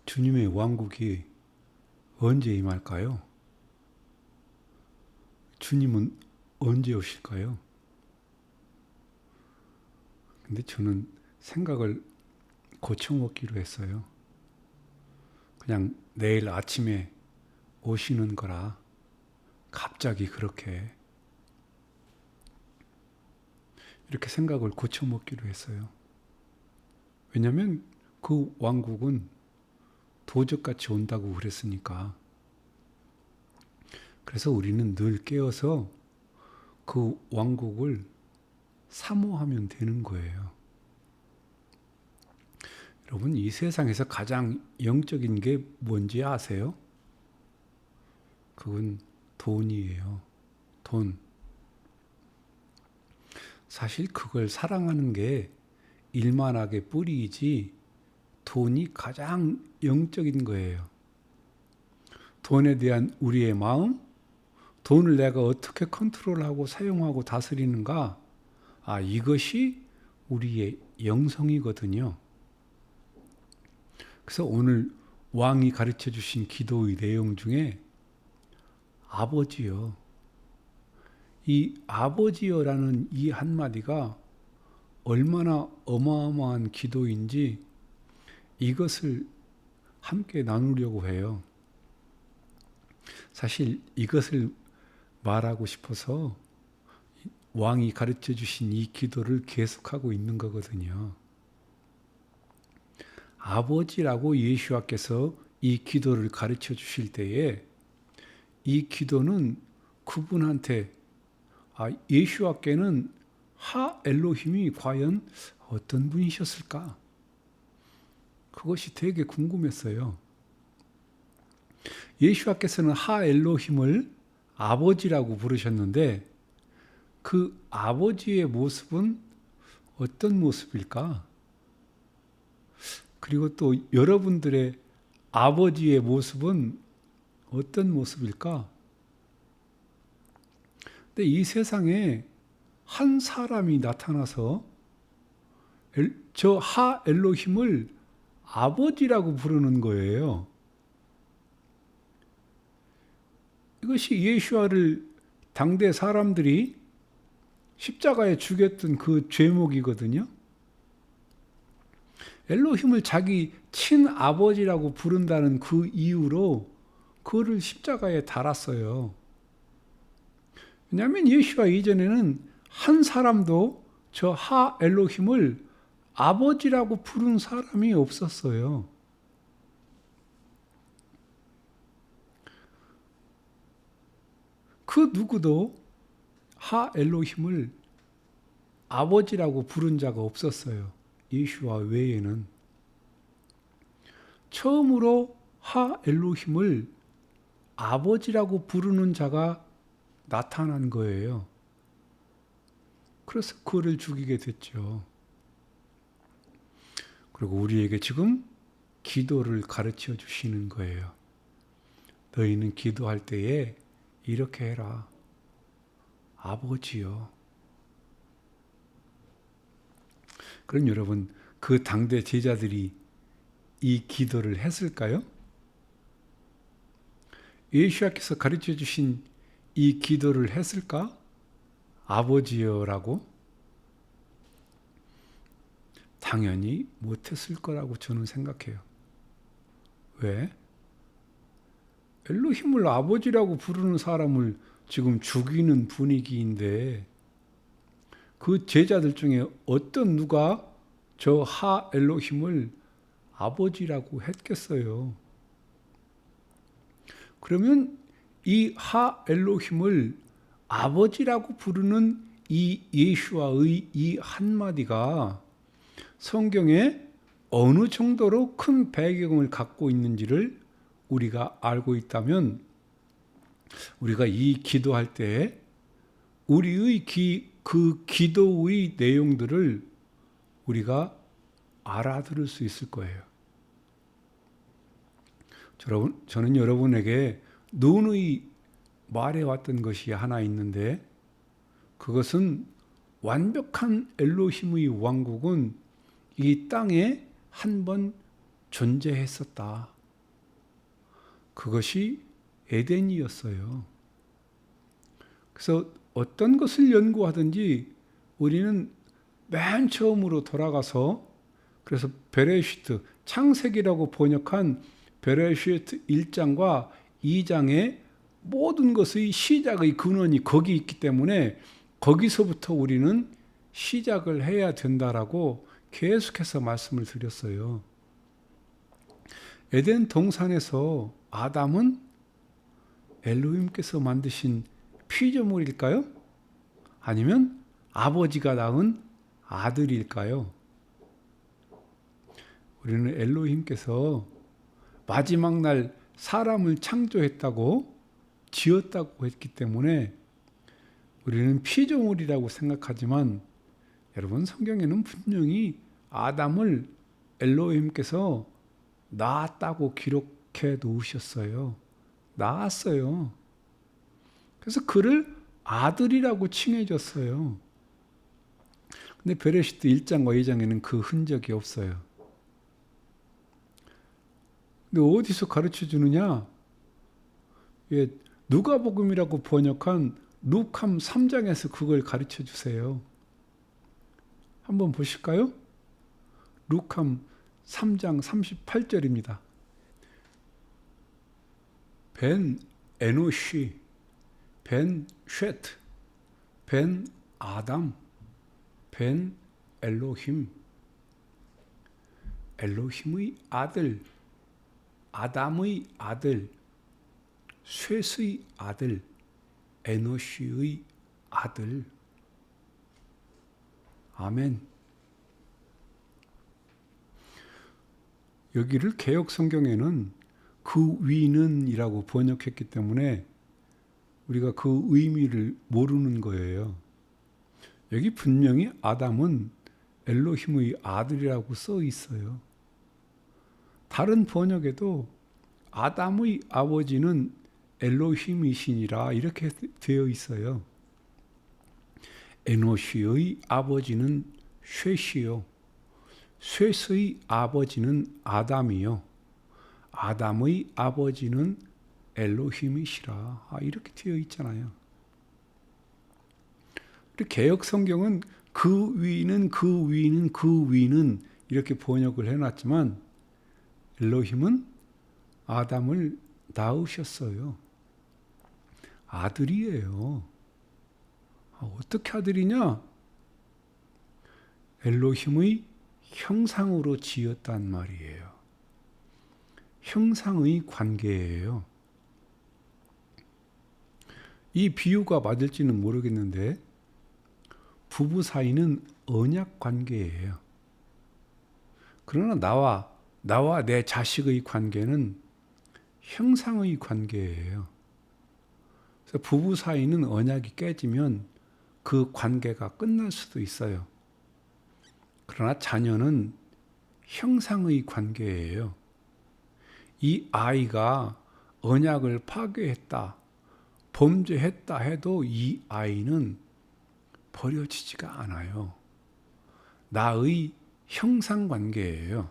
주님의 왕국이 언제 임할까요? 주님은 언제 오실까요? 근데 저는 생각을 고쳐먹기로 했어요. 그냥 내일 아침에 오시는 거라 갑자기 그렇게 이렇게 생각을 고쳐먹기로 했어요. 왜냐하면 그 왕국은 도적같이 온다고 그랬으니까. 그래서 우리는 늘 깨어서 그 왕국을 사모하면 되는 거예요. 여러분, 이 세상에서 가장 영적인 게 뭔지 아세요? 그건 돈이에요. 돈. 사실 그걸 사랑하는 게 일만하게 뿌리이지 돈이 가장 영적인 거예요. 돈에 대한 우리의 마음, 돈을 내가 어떻게 컨트롤하고 사용하고 다스리는가, 이것이 우리의 영성이거든요. 그래서 오늘 왕이 가르쳐 주신 기도의 내용 중에 아버지요. 이 아버지요라는 이 한마디가 얼마나 어마어마한 기도인지 이것을 함께 나누려고 해요. 사실 이것을 말하고 싶어서 왕이 가르쳐 주신 이 기도를 계속하고 있는 거거든요. 아버지라고 예수와께서 이 기도를 가르쳐 주실 때에 이 기도는 그분한테 예수와께는 하 엘로힘이 과연 어떤 분이셨을까? 그것이 되게 궁금했어요. 예수와께서는 하 엘로힘을 아버지라고 부르셨는데 그 아버지의 모습은 어떤 모습일까? 그리고 또 여러분들의 아버지의 모습은 어떤 모습일까? 근데 이 세상에 한 사람이 나타나서 저 하 엘로힘을 아버지라고 부르는 거예요. 이것이 예수와를 당대 사람들이 십자가에 죽였던 그 죄목이거든요. 엘로힘을 자기 친아버지라고 부른다는 그 이유로 그를 십자가에 달았어요. 왜냐하면 예수와 이전에는 한 사람도 저 하 엘로힘을 아버지라고 부른 사람이 없었어요. 그 누구도 하 엘로힘을 아버지라고 부른 자가 없었어요. 예수와 외에는. 처음으로 하 엘로힘을 아버지라고 부르는 자가 나타난 거예요. 그래서 그를 죽이게 됐죠. 그리고 우리에게 지금 기도를 가르쳐 주시는 거예요. 너희는 기도할 때에 이렇게 해라. 아버지요. 그럼 여러분, 그 당대 제자들이 이 기도를 했을까요? 예수께서 가르쳐 주신 이 기도를 했을까? 아버지여라고? 당연히 못했을 거라고 저는 생각해요. 왜? 엘로힘을 아버지라고 부르는 사람을 지금 죽이는 분위기인데 그 제자들 중에 어떤 누가 저 하 엘로힘을 아버지라고 했겠어요. 그러면 이 하 엘로힘을 아버지라고 부르는 이 예수와의 이 한마디가 성경에 어느 정도로 큰 배경을 갖고 있는지를 우리가 알고 있다면 우리가 이 기도할 때 우리의 그 기도의 내용들을 우리가 알아들을 수 있을 거예요. 저는 여러분에게 누누이 말해왔던 것이 하나 있는데 그것은 완벽한 엘로힘의 왕국은 이 땅에 한 번 존재했었다. 그것이 에덴이었어요. 그래서 어떤 것을 연구하든지 우리는 맨 처음으로 돌아가서, 그래서 베레시트, 창세기라고 번역한 베레시트 1장과 2장의 모든 것의 시작의 근원이 거기 있기 때문에 거기서부터 우리는 시작을 해야 된다라고 계속해서 말씀을 드렸어요. 에덴 동산에서 아담은 엘로힘께서 만드신 피조물일까요? 아니면 아버지가 낳은 아들일까요? 우리는 엘로힘께서 마지막 날 사람을 창조했다고, 지었다고 했기 때문에 우리는 피조물이라고 생각하지만, 여러분, 성경에는 분명히 아담을 엘로힘께서 낳았다고 기록해 놓으셨어요. 낳았어요. 그래서 그를 아들이라고 칭해줬어요. 근데 베레시트 1장과 2장에는 그 흔적이 없어요. 근데 어디서 가르쳐 주느냐? 예, 누가복음이라고 번역한 루캄 3장에서 그걸 가르쳐 주세요. 한번 보실까요? 루캄 3장 38절입니다. 벤 에노시, 벤 쉐트, 벤 아담, 벤 엘로힘. 엘로힘의 아들, 아담의 아들, 셋의 아들, 에노시의 아들. 아멘. 여기를 개역 성경에는 그 위는 이라고 번역했기 때문에 우리가 그 의미를 모르는 거예요. 여기 분명히 아담은 엘로힘의 아들이라고 써 있어요. 다른 번역에도 아담의 아버지는 엘로힘이시니라 이렇게 되어 있어요. 에노시의 아버지는 셋이요, 셋의 아버지는 아담이요, 아담의 아버지는 엘로힘이시라, 이렇게 되어 있잖아요. 개역 성경은 그 위는 그 위는 그 위는 이렇게 번역을 해놨지만 엘로힘은 아담을 낳으셨어요. 아들이에요. 어떻게 아들이냐? 엘로힘의 형상으로 지었단 말이에요. 형상의 관계예요. 이 비유가 맞을지는 모르겠는데 부부 사이는 언약 관계예요. 그러나 나와 내 자식의 관계는 형상의 관계예요. 그래서 부부 사이는 언약이 깨지면 그 관계가 끝날 수도 있어요. 그러나 자녀는 형상의 관계예요. 이 아이가 언약을 파괴했다, 범죄했다 해도 이 아이는 버려지지가 않아요. 나의 형상 관계예요.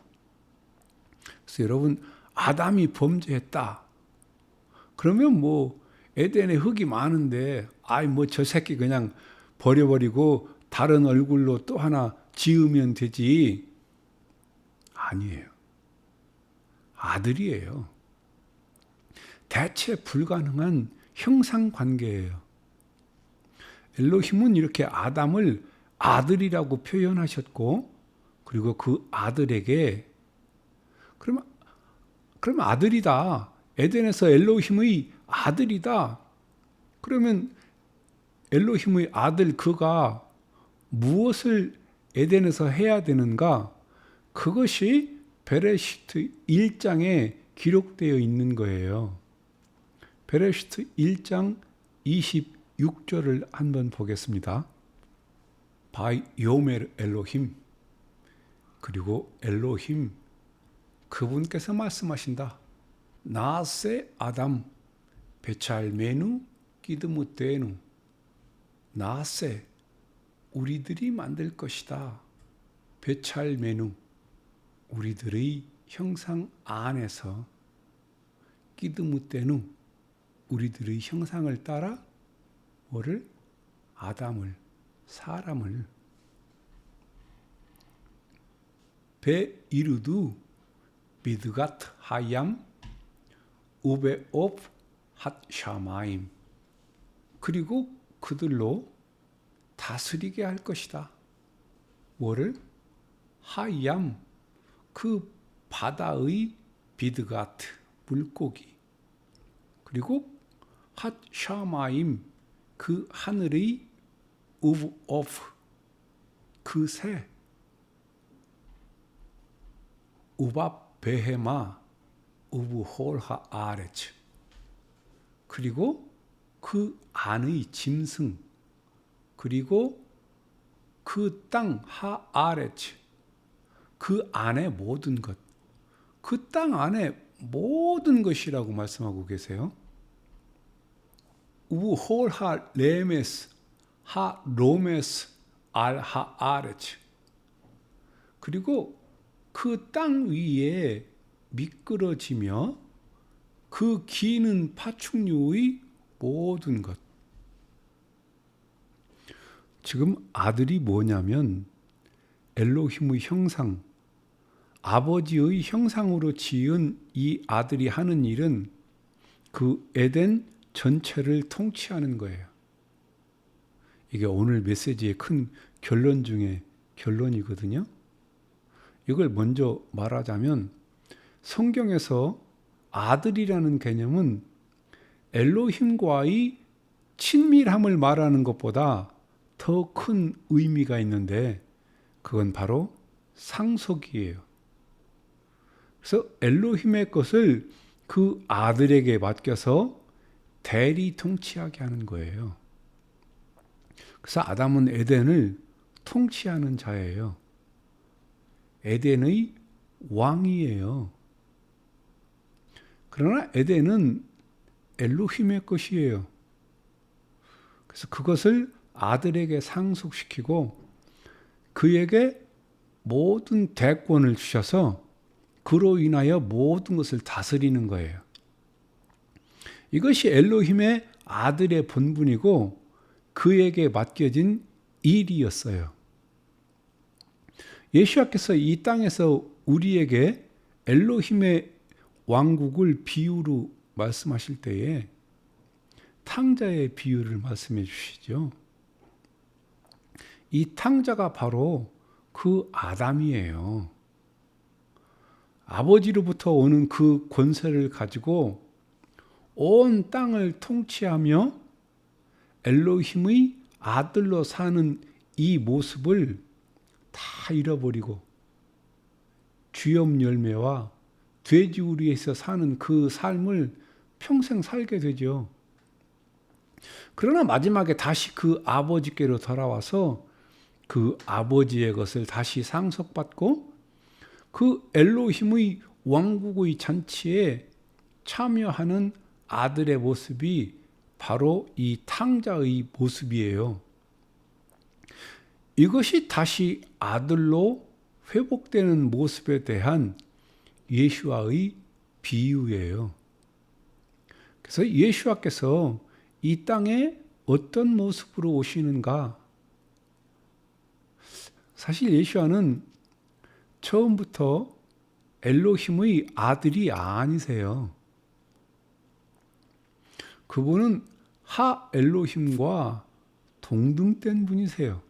그래서 여러분, 아담이 범죄했다. 그러면 뭐 에덴에 흙이 많은데 저 새끼 그냥 버려버리고 다른 얼굴로 또 하나 지으면 되지. 아니에요. 아들이에요. 대체 불가능한 형상 관계예요. 엘로힘은 이렇게 아담을 아들이라고 표현하셨고, 그리고 그 아들에게 그러면 아들이다. 에덴에서 엘로힘의 아들이다. 그러면 엘로힘의 아들 그가 무엇을 에덴에서 해야 되는가? 그것이 베레시트 1장에 기록되어 있는 거예요. 베레시트 1장 26절을 한번 보겠습니다. 바이 요멜 엘로힘, 그리고 엘로힘 그분께서 말씀하신다. 나세 아담 베찰메누 기드무테누. 나세 우리들이 만들 것이다. 베찰메누 우리들의 형상 안에서, 끼드무 때는 우리들의 형상을 따라 뭐를? 아담을, 사람을 배 이르두 비드갓 하얌 우베 옵 핫 샤마임. 그리고 그들로 다스리게 할 것이다. 뭐를? 하얌, 그 바다의 비드가트, 물고기. 그리고 핫 샤마임, 그 하늘의 우브 오프, 그 새. 우밥 베헤마 우브 홀하 아레츠. 그리고 그 안의 짐승, 그리고 그 땅 하 아레츠, 그 안의 모든 것, 그 땅 안에 모든 것이라고 말씀하고 계세요. 우 홀하 레메스 하 로메스 알 하 아레츠. 그리고 그 땅 위에 미끄러지며 그 기는 파충류의 모든 것. 지금 아들이 뭐냐면 엘로힘의 형상, 아버지의 형상으로 지은 이 아들이 하는 일은 그 에덴 전체를 통치하는 거예요. 이게 오늘 메시지의 큰 결론 중에 결론이거든요. 이걸 먼저 말하자면 성경에서 아들이라는 개념은 엘로힘과의 친밀함을 말하는 것보다 더 큰 의미가 있는데 그건 바로 상속이에요. 그래서 엘로힘의 것을 그 아들에게 맡겨서 대리 통치하게 하는 거예요. 그래서 아담은 에덴을 통치하는 자예요. 에덴의 왕이에요. 그러나 에덴은 엘로힘의 것이에요. 그래서 그것을 아들에게 상속시키고 그에게 모든 대권을 주셔서 그로 인하여 모든 것을 다스리는 거예요. 이것이 엘로힘의 아들의 본분이고 그에게 맡겨진 일이었어요. 예수님께서 이 땅에서 우리에게 엘로힘의 왕국을 비유로 말씀하실 때에 탕자의 비유를 말씀해 주시죠. 이 탕자가 바로 그 아담이에요. 아버지로부터 오는 그 권세를 가지고 온 땅을 통치하며 엘로힘의 아들로 사는 이 모습을 다 잃어버리고 쥐염 열매와 돼지우리에서 사는 그 삶을 평생 살게 되죠. 그러나 마지막에 다시 그 아버지께로 돌아와서 그 아버지의 것을 다시 상속받고 그 엘로힘의 왕국의 잔치에 참여하는 아들의 모습이 바로 이 탕자의 모습이에요. 이것이 다시 아들로 회복되는 모습에 대한 예수와의 비유예요. 그래서 예수와께서 이 땅에 어떤 모습으로 오시는가? 사실 예수와는 처음부터 엘로힘의 아들이 아니세요. 그분은 하 엘로힘과 동등된 분이세요.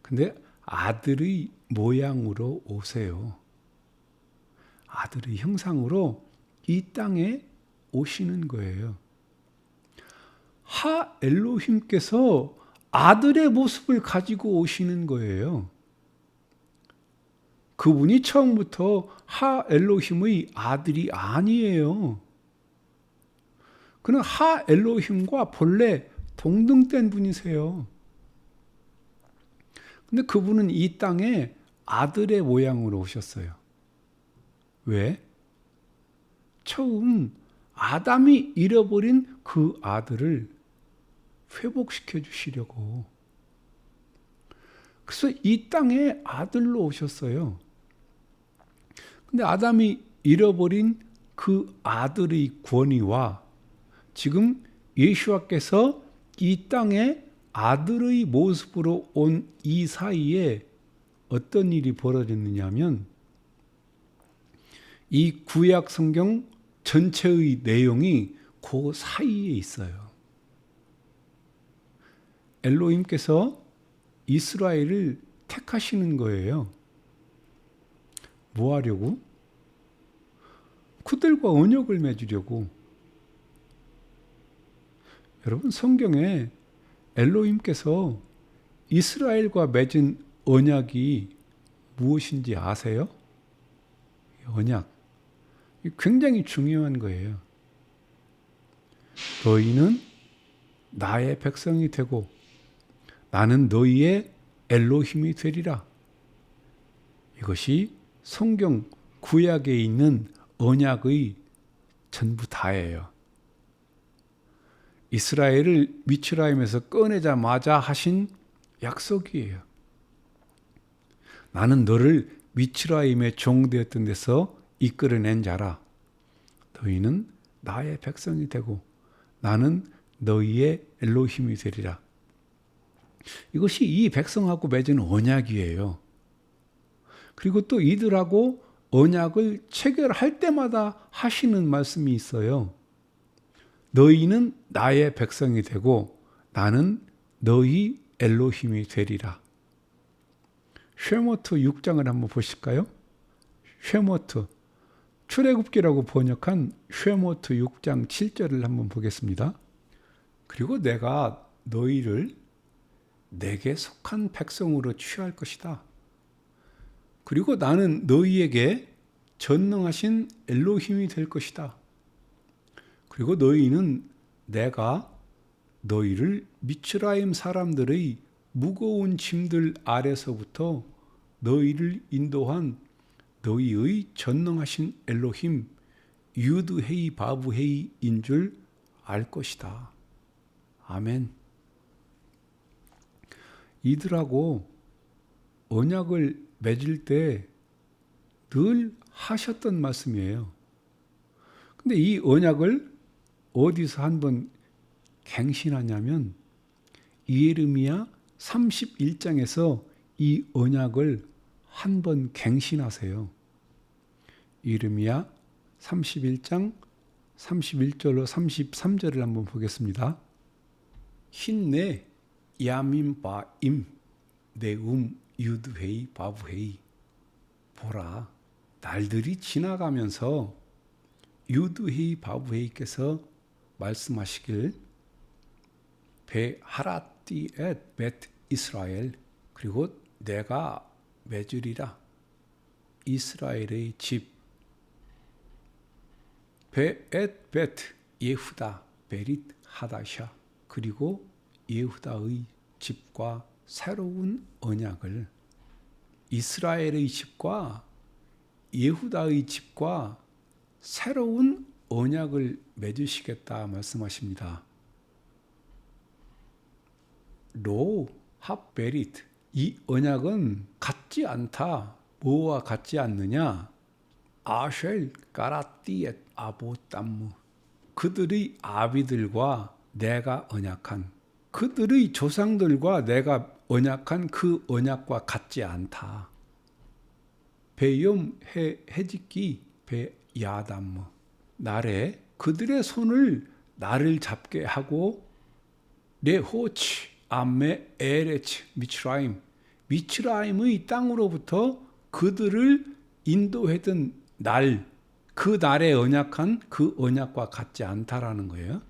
근데 아들의 모양으로 오세요. 아들의 형상으로 이 땅에 오시는 거예요. 하 엘로힘께서 아들의 모습을 가지고 오시는 거예요. 그분이 처음부터 하 엘로힘의 아들이 아니에요. 그는 하 엘로힘과 본래 동등된 분이세요. 근데 그분은 이 땅에 아들의 모양으로 오셨어요. 왜? 처음 아담이 잃어버린 그 아들을 회복시켜 주시려고. 그래서 이 땅에 아들로 오셨어요. 근데 아담이 잃어버린 그 아들의 권위와 지금 예수와께서 이 땅에 아들의 모습으로 온 이 사이에 어떤 일이 벌어졌느냐 하면 이 구약 성경 전체의 내용이 그 사이에 있어요. 엘로힘께서 이스라엘을 택하시는 거예요. 뭐 하려고? 그들과 언약을 맺으려고. 여러분, 성경에 엘로힘께서 이스라엘과 맺은 언약이 무엇인지 아세요? 언약. 굉장히 중요한 거예요. 너희는 나의 백성이 되고 나는 너희의 엘로힘이 되리라. 이것이 성경 구약에 있는 언약의 전부 다예요. 이스라엘을 미츠라임에서 꺼내자마자 하신 약속이에요. 나는 너를 미츠라임의 종되었던 데서 이끌어낸 자라. 너희는 나의 백성이 되고 나는 너희의 엘로힘이 되리라. 이것이 이 백성하고 맺은 언약이에요. 그리고 또 이들하고 언약을 체결할 때마다 하시는 말씀이 있어요. 너희는 나의 백성이 되고 나는 너희 엘로힘이 되리라. 쉐모트 6장을 한번 보실까요? 쉐모트, 출애굽기라고 번역한 쉐모트 6장 7절을 한번 보겠습니다. 그리고 내가 너희를 내게 속한 백성으로 취할 것이다. 그리고 나는 너희에게 전능하신 엘로힘이 될 것이다. 그리고 너희는 내가 너희를 미츠라임 사람들의 무거운 짐들 아래서부터 너희를 인도한 너희의 전능하신 엘로힘 유드헤이 바브헤이인 줄 알 것이다. 아멘. 이들하고 언약을 맺을 때 늘 하셨던 말씀이에요. 근데 이 언약을 어디서 한번 갱신하냐면 예레미야 31장에서 이 언약을 한번 갱신하세요. 예레미야 31장 31절로 33절을 한번 보겠습니다. 힌내 야민 바임 네움 유드헤이 바브헤이. 보라, 날들이 지나가면서 유드헤이 바브헤이께서 말씀하시길 베하라띠 엣 벳 이스라엘. 그리고 내가 맺으리라 이스라엘의 집. 베엣 벳 예후다 베릿 하다샤. 그리고 예후다의 집과 새로운 언약을, 이스라엘의 집과 예후다의 집과 새로운 언약을 맺으시겠다 말씀하십니다. 로 합베릿. 이 언약은 같지 않다. 뭐와 같지 않느냐? 아쉘 까라띠엣 아보땀무. 그들의 아비들과 내가 언약한, 그들의 조상들과 내가 언약한 그 언약과 같지 않다. 베욤 해짓기 베야담무. 날에 그들의 손을 나를 잡게 하고 레호치 암메 에레츠 미츠라임. 미츠라임의 땅으로부터 그들을 인도하던 날, 그 날에 언약한 그 언약과 같지 않다라는 거예요.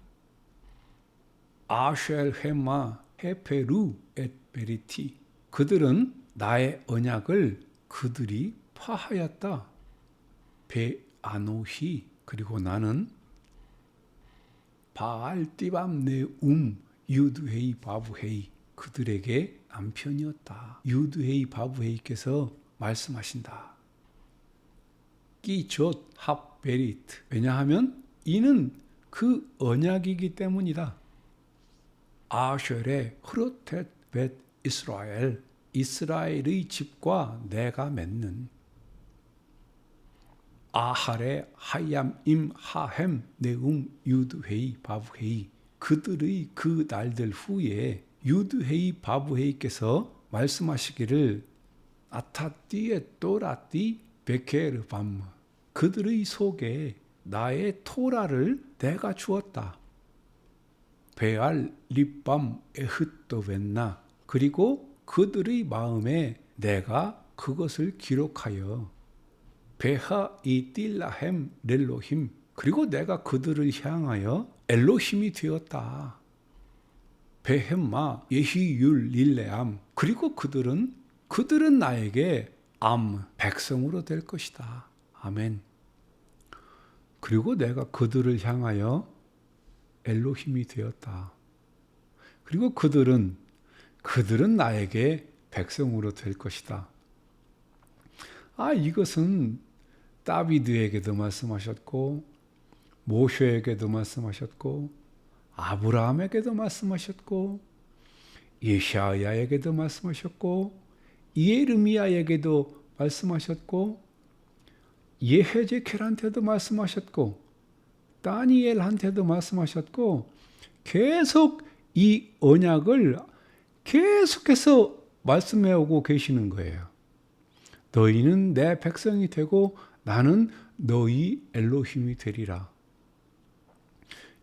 아쉘 헤마 헤페루 엣 베리티. 그들은 나의 언약을 그들이 파하였다. 베아노히. 그리고 나는 바알띠밤 네 유드헤이 바브헤이. 그들에게 남편이었다. 유드헤이 바브헤이께서 말씀하신다. 끼조 합베리트. 왜냐하면 이는 그 언약이기 때문이다. 아쉘의 흐르텟 벳 이스라엘. 이스라엘의 집과 내가 맺는. 아하레 하얌 임 하햄 네움 유드헤이 바브헤이. 그들의 그 날들 후에 유드헤이 바브헤이께서 말씀하시기를 아타띠에 또라띠 베케르 밤. 그들의 속에 나의 토라를 내가 주었다. 베알 립밤 에흐토벤나. 그리고 그들의 마음에 내가 그것을 기록하여 베하 이딜라햄 렐로힘. 그리고 내가 그들을 향하여 엘로힘이 되었다. 베헴마 예히율 릴레암. 그리고 그들은 나에게 암 백성으로 될 것이다. 아멘. 그리고 내가 그들을 향하여 엘로힘이 되었다. 그리고 그들은 나에게 백성으로 될 것이다. 이것은 다비드에게도 말씀하셨고 모세에게도 말씀하셨고 아브라함에게도 말씀하셨고 예샤야에게도 말씀하셨고 예르미야에게도 말씀하셨고 예헤제켈한테도 말씀하셨고 다니엘한테도 말씀하셨고 계속 이 언약을 계속해서 말씀해 오고 계시는 거예요. 너희는 내 백성이 되고 나는 너희 엘로힘이 되리라.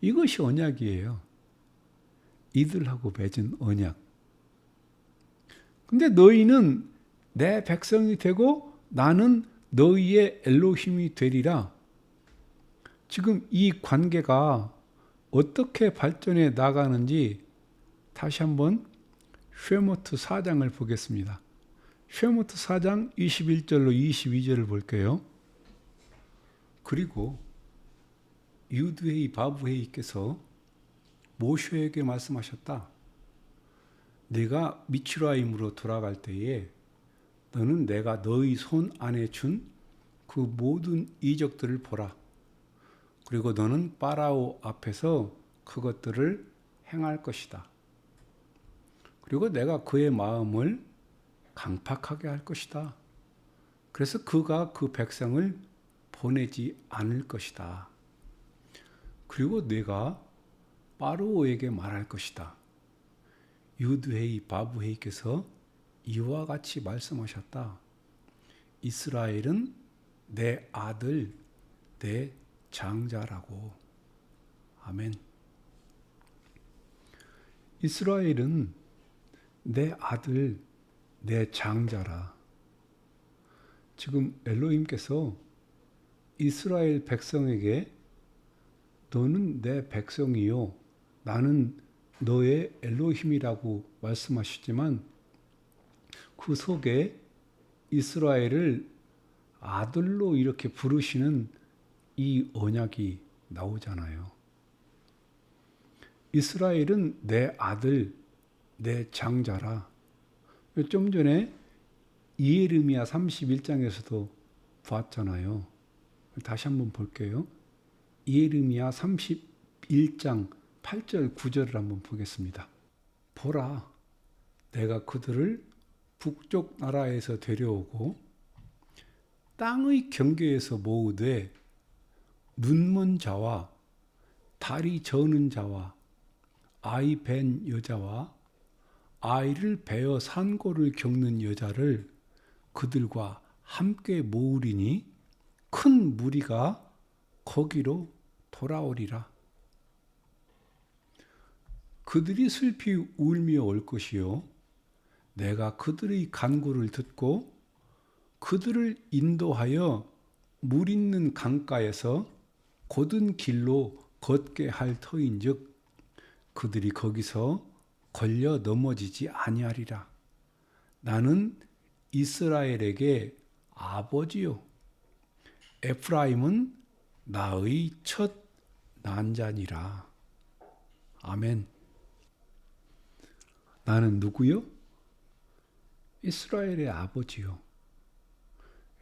이것이 언약이에요. 이들하고 맺은 언약. 근데 너희는 내 백성이 되고 나는 너희의 엘로힘이 되리라. 지금 이 관계가 어떻게 발전해 나가는지 다시 한번 쉐모트 4장을 보겠습니다. 쉐모트 4장 21절로 22절을 볼게요. 그리고 유드헤이 바브헤이께서 모세에게 말씀하셨다. 네가 미츠라임으로 돌아갈 때에 너는 내가 너희 손 안에 준 그 모든 이적들을 보라. 그리고 너는 파라오 앞에서 그것들을 행할 것이다. 그리고 내가 그의 마음을 강팍하게 할 것이다. 그래서 그가 그 백성을 보내지 않을 것이다. 그리고 내가 파라오에게 말할 것이다. 유드헤이 바브헤이께서 이와 같이 말씀하셨다. 이스라엘은 내 아들, 내 장자라고. 아멘. 이스라엘은 내 아들, 내 장자라. 지금 엘로힘께서 이스라엘 백성에게 너는 내 백성이요 나는 너의 엘로힘이라고 말씀하시지만 그 속에 이스라엘을 아들로 이렇게 부르시는 이 언약이 나오잖아요. 이스라엘은 내 아들, 내 장자라. 좀 전에 예레미야 31장에서도 봤잖아요. 다시 한번 볼게요. 예레미야 31장 8절 9절을 한번 보겠습니다. 보라, 내가 그들을 북쪽 나라에서 데려오고 땅의 경계에서 모으되 눈먼 자와 다리 저는 자와 아이 벤 여자와 아이를 베어 산고를 겪는 여자를 그들과 함께 모으리니 큰 무리가 거기로 돌아오리라. 그들이 슬피 울며 올 것이요 내가 그들의 간구를 듣고 그들을 인도하여 물 있는 강가에서 곧은 길로 걷게 할 터인즉 그들이 거기서 걸려 넘어지지 아니하리라. 나는 이스라엘에게 아버지요 에프라임은 나의 첫 난자니라. 아멘. 나는 누구요? 이스라엘의 아버지요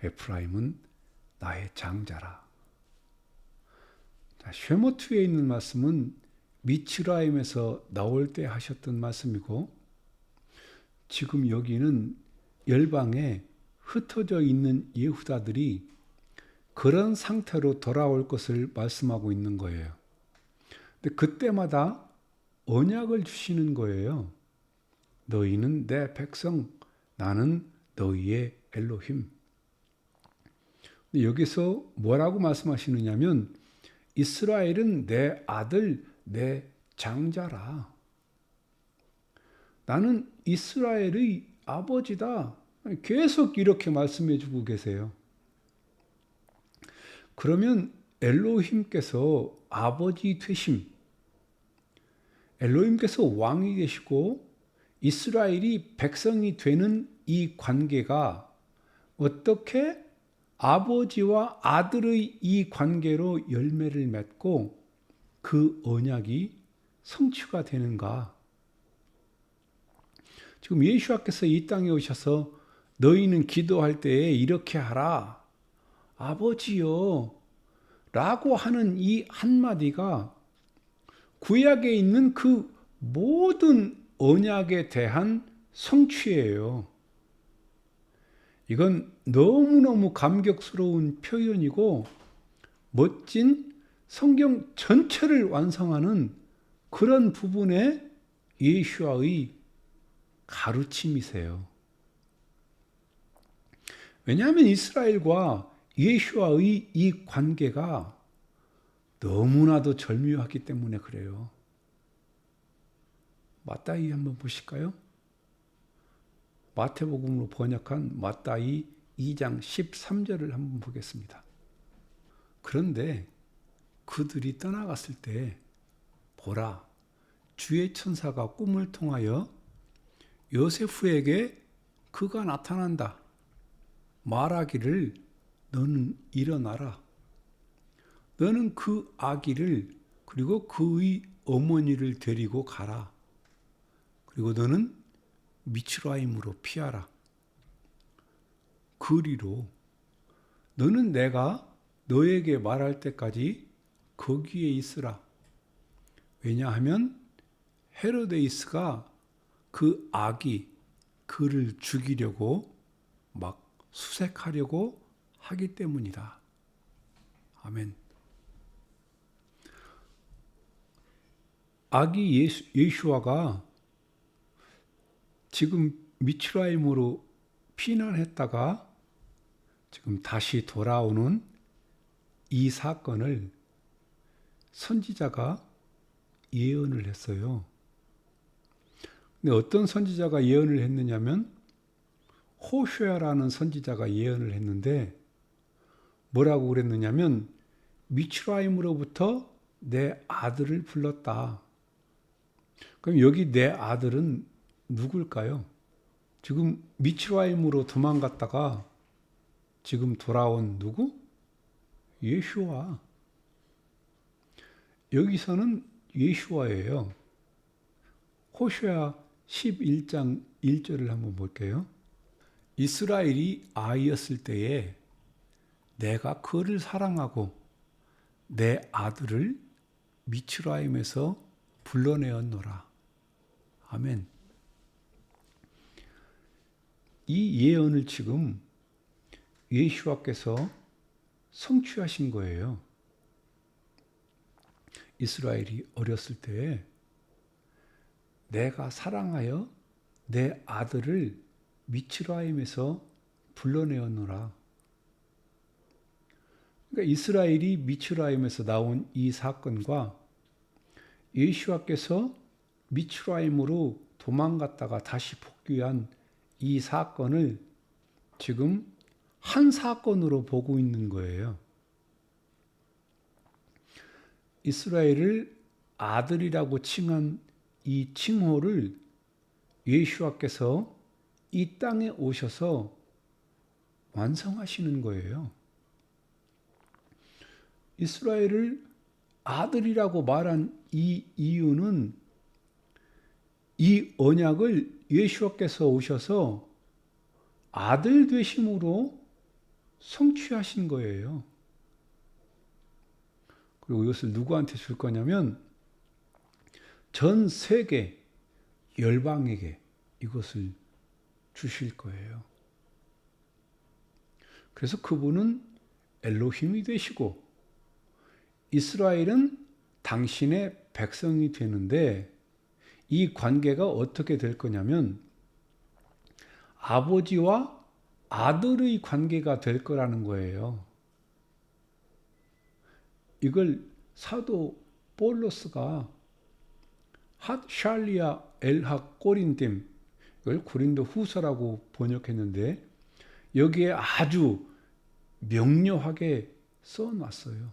에프라임은 나의 장자라. 쉐모트에 있는 말씀은 미츠라임에서 나올 때 하셨던 말씀이고 지금 여기는 열방에 흩어져 있는 예후다들이 그런 상태로 돌아올 것을 말씀하고 있는 거예요. 근데 그때마다 언약을 주시는 거예요. 너희는 내 백성, 나는 너희의 엘로힘. 여기서 뭐라고 말씀하시느냐면 이스라엘은 내 아들, 내 장자라. 나는 이스라엘의 아버지다. 계속 이렇게 말씀해 주고 계세요. 그러면 엘로힘께서 아버지 되심, 엘로힘께서 왕이 되시고 이스라엘이 백성이 되는 이 관계가 어떻게 아버지와 아들의 이 관계로 열매를 맺고 그 언약이 성취가 되는가? 지금 예수께서 이 땅에 오셔서 너희는 기도할 때에 이렇게 하라. 아버지요. 라고 하는 이 한마디가 구약에 있는 그 모든 언약에 대한 성취예요. 이건 너무너무 감격스러운 표현이고 멋진 성경 전체를 완성하는 그런 부분의 예수와의 가르침이세요. 왜냐하면 이스라엘과 예수와의 이 관계가 너무나도 절묘하기 때문에 그래요. 마따이 한번 보실까요? 마태복음으로 번역한 마따이 2장 13절을 한번 보겠습니다. 그런데 그들이 떠나갔을 때 보라, 주의 천사가 꿈을 통하여 요세프에게 그가 나타난다. 말하기를 너는 일어나라. 너는 그 아기를 그리고 그의 어머니를 데리고 가라. 그리고 너는 미츠라임으로 피하라. 그리로 너는 내가 너에게 말할 때까지 거기에 있으라. 왜냐하면 헤로데이스가 그 아기 그를 죽이려고 막 수색하려고 하기 때문이다. 아멘. 아기 예수아가 지금 미츠라임으로 피난했다가 지금 다시 돌아오는 이 사건을 선지자가 예언을 했어요. 근데 어떤 선지자가 예언을 했느냐면 호쉐아라는 선지자가 예언을 했는데 뭐라고 그랬느냐면 미츠라임으로부터 내 아들을 불렀다. 그럼 여기 내 아들은 누굴까요? 지금 미츠라임으로 도망갔다가 지금 돌아온 누구? 예수아. 여기서는 예수아예요. 호세아 11장 1절을 한번 볼게요. 이스라엘이 아이였을 때에 내가 그를 사랑하고 내 아들을 미츠라임에서 불러내었노라. 아멘. 이 예언을 지금 예수와께서 성취하신 거예요. 이스라엘이 어렸을 때에 내가 사랑하여 내 아들을 미츠라임에서 불러내었노라. 그러니까 이스라엘이 미츠라임에서 나온 이 사건과 예수와께서 미츠라임으로 도망갔다가 다시 복귀한 이 사건을 지금 한 사건으로 보고 있는 거예요. 이스라엘을 아들이라고 칭한 이 칭호를 예수와께서 이 땅에 오셔서 완성하시는 거예요. 이스라엘을 아들이라고 말한 이 이유는 이 언약을 예수께서 오셔서 아들 되심으로 성취하신 거예요. 그리고 이것을 누구한테 줄 거냐면 전 세계 열방에게 이것을 주실 거예요. 그래서 그분은 엘로힘이 되시고 이스라엘은 당신의 백성이 되는데 이 관계가 어떻게 될 거냐면 아버지와 아들의 관계가 될 거라는 거예요. 이걸 사도 볼로스가 핫 샬리아 엘학 꼬린딤, 이걸 고린도 후서라고 번역했는데 여기에 아주 명료하게 써놨어요.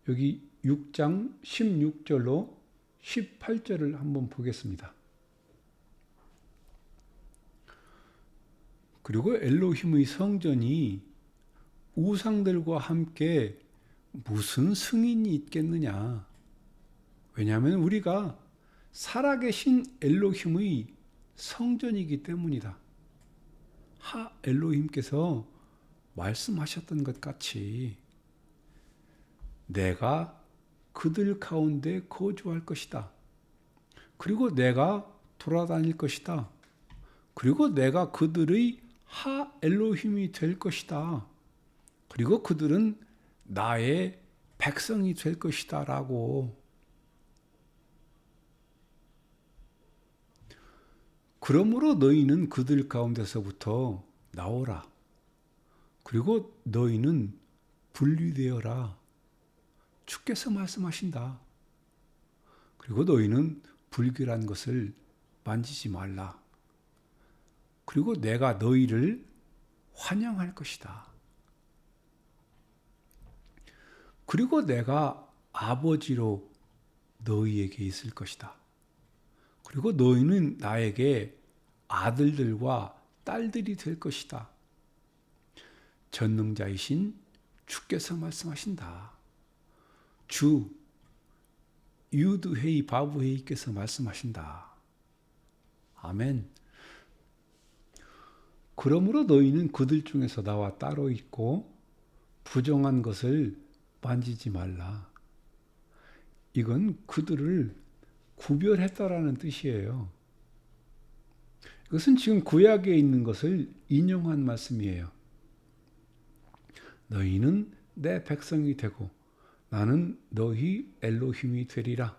여기 6장 16절로 18절을 한번 보겠습니다. 그리고 엘로힘의 성전이 우상들과 함께 무슨 승인이 있겠느냐. 왜냐하면 우리가 살아계신 엘로힘의 성전이기 때문이다. 하 엘로힘께서 말씀하셨던 것 같이 내가 그들 가운데 거주할 것이다. 그리고 내가 돌아다닐 것이다. 그리고 내가 그들의 하 엘로힘이 될 것이다. 그리고 그들은 나의 백성이 될 것이다 라고. 그러므로 너희는 그들 가운데서부터 나오라. 그리고 너희는 분리되어라. 주께서 말씀하신다. 그리고 너희는 불결한 것을 만지지 말라. 그리고 내가 너희를 환영할 것이다. 그리고 내가 아버지로 너희에게 있을 것이다. 그리고 너희는 나에게 아들들과 딸들이 될 것이다. 전능자이신 주께서 말씀하신다. 주 유드헤이 바브헤이께서 말씀하신다. 아멘. 그러므로 너희는 그들 중에서 나와 따로 있고 부정한 것을 만지지 말라. 이건 그들을 구별했다라는 뜻이에요. 이것은 지금 구약에 있는 것을 인용한 말씀이에요. 너희는 내 백성이 되고 나는 너희 엘로힘이 되리라.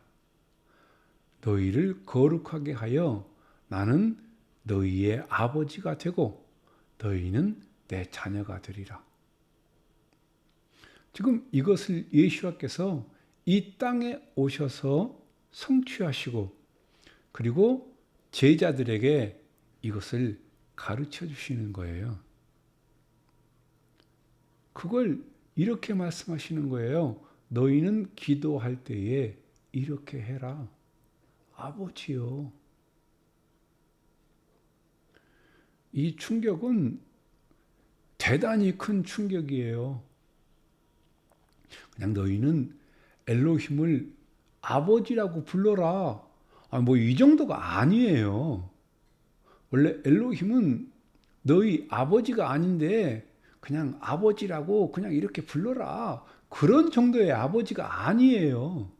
너희를 거룩하게 하여 나는 너희의 아버지가 되고 너희는 내 자녀가 되리라. 지금 이것을 예수와께서 이 땅에 오셔서 성취하시고 그리고 제자들에게 이것을 가르쳐 주시는 거예요. 그걸 이렇게 말씀하시는 거예요. 너희는 기도할 때에 이렇게 해라. 아버지요. 이 충격은 대단히 큰 충격이에요. 그냥 너희는 엘로힘을 아버지라고 불러라. 뭐 이 정도가 아니에요. 원래 엘로힘은 너희 아버지가 아닌데 그냥 아버지라고 그냥 이렇게 불러라. 그런 정도의 아버지가 아니에요.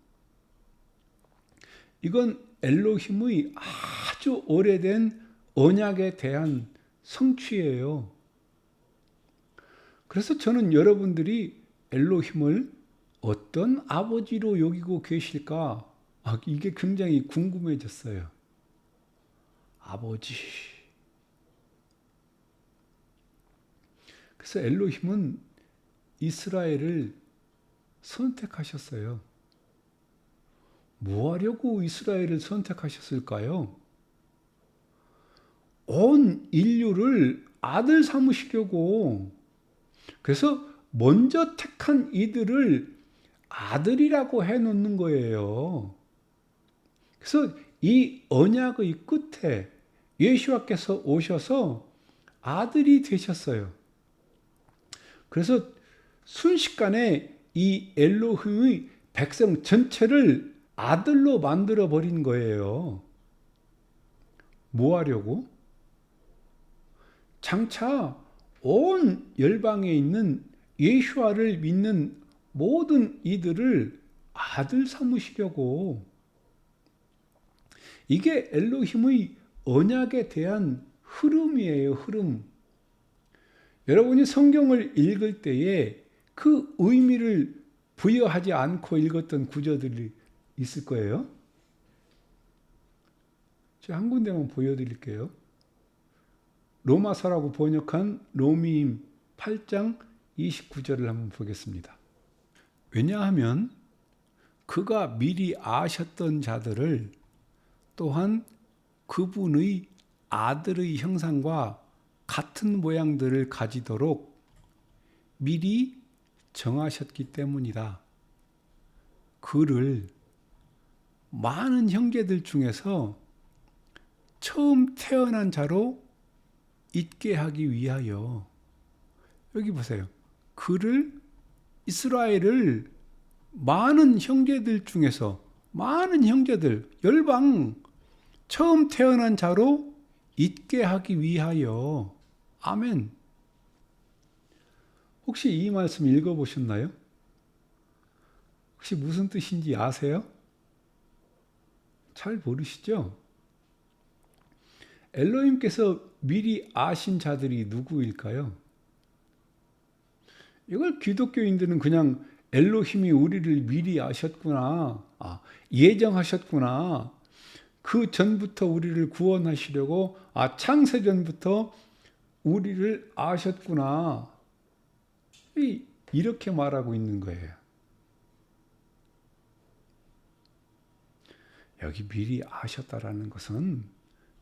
이건 엘로힘의 아주 오래된 언약에 대한 성취예요. 그래서 저는 여러분들이 엘로힘을 어떤 아버지로 여기고 계실까? 이게 굉장히 궁금해졌어요. 아버지. 그래서 엘로힘은 이스라엘을 선택하셨어요. 뭐 하려고 이스라엘을 선택하셨을까요? 온 인류를 아들 삼으시려고. 그래서 먼저 택한 이들을 아들이라고 해놓는 거예요. 그래서 이 언약의 끝에 예수와께서 오셔서 아들이 되셨어요. 그래서 순식간에 이 엘로힘의 백성 전체를 아들로 만들어 버린 거예요. 뭐 하려고? 장차 온 열방에 있는 예수와를 믿는 모든 이들을 아들 삼으시려고. 이게 엘로힘의 언약에 대한 흐름이에요. 흐름. 여러분이 성경을 읽을 때에 그 의미를 부여하지 않고 읽었던 구절들이 있을 거예요. 제가 한 군데만 보여드릴게요. 로마서라고 번역한 로미임 8장 29절을 한번 보겠습니다. 왜냐하면 그가 미리 아셨던 자들을 또한 그분의 아들의 형상과 같은 모양들을 가지도록 미리 정하셨기 때문이다. 그를 많은 형제들 중에서 처음 태어난 자로 있게 하기 위하여, 여기 보세요. 그를, 이스라엘을 많은 형제들 중에서, 많은 형제들, 열방 처음 태어난 자로 있게 하기 위하여. 아멘. 혹시 이 말씀 읽어보셨나요? 혹시 무슨 뜻인지 아세요? 잘 모르시죠? 엘로힘께서 미리 아신 자들이 누구일까요? 이걸 기독교인들은 그냥 엘로힘이 우리를 미리 아셨구나, 예정하셨구나, 그 전부터 우리를 구원하시려고 창세전부터 우리를 아셨구나, 이렇게 말하고 있는 거예요. 여기 미리 아셨다라는 것은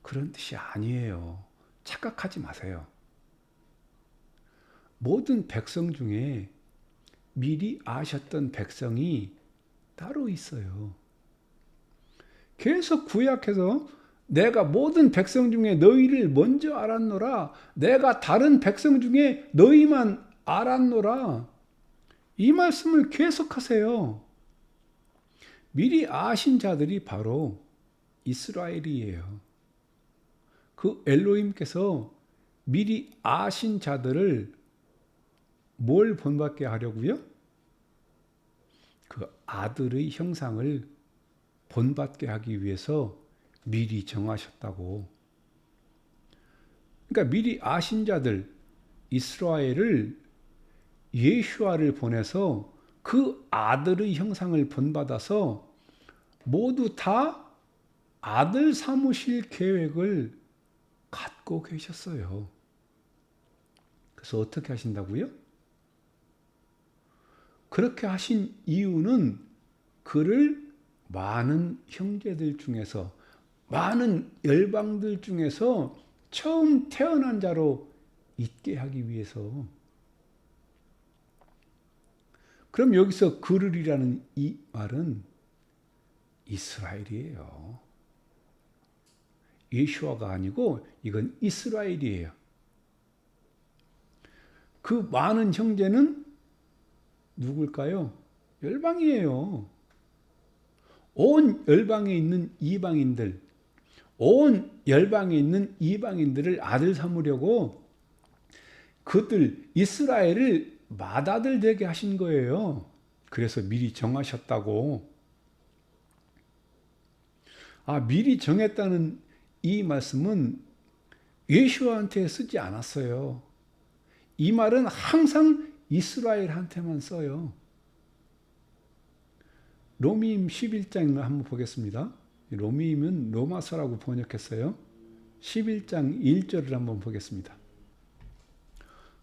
그런 뜻이 아니에요. 착각하지 마세요. 모든 백성 중에 미리 아셨던 백성이 따로 있어요. 계속 구약해서 내가 모든 백성 중에 너희를 먼저 알았노라, 내가 다른 백성 중에 너희만 알았노라, 이 말씀을 계속하세요. 미리 아신 자들이 바로 이스라엘이에요. 그 엘로힘께서 미리 아신 자들을 뭘 본받게 하려고요? 그 아들의 형상을 본받게 하기 위해서 미리 정하셨다고. 그러니까 미리 아신 자들, 이스라엘을 예수아를 보내서 그 아들의 형상을 본받아서 모두 다 아들 삼으실 계획을 갖고 계셨어요. 그래서 어떻게 하신다고요? 그렇게 하신 이유는 그를 많은 형제들 중에서, 많은 열방들 중에서 처음 태어난 자로 있게 하기 위해서. 그럼 여기서 그를이라는 이 말은 이스라엘이에요. 예수아가 아니고 이건 이스라엘이에요. 그 많은 형제는 누굴까요? 열방이에요. 온 열방에 있는 이방인들, 온 열방에 있는 이방인들을 아들 삼으려고 그들 이스라엘을 맏아들 되게 하신 거예요. 그래서 미리 정하셨다고. 미리 정했다는 이 말씀은 예수한테 쓰지 않았어요. 이 말은 항상 이스라엘한테만 써요. 로미임 11장을 한번 보겠습니다. 로미임은 로마서라고 번역했어요. 11장 1절을 한번 보겠습니다.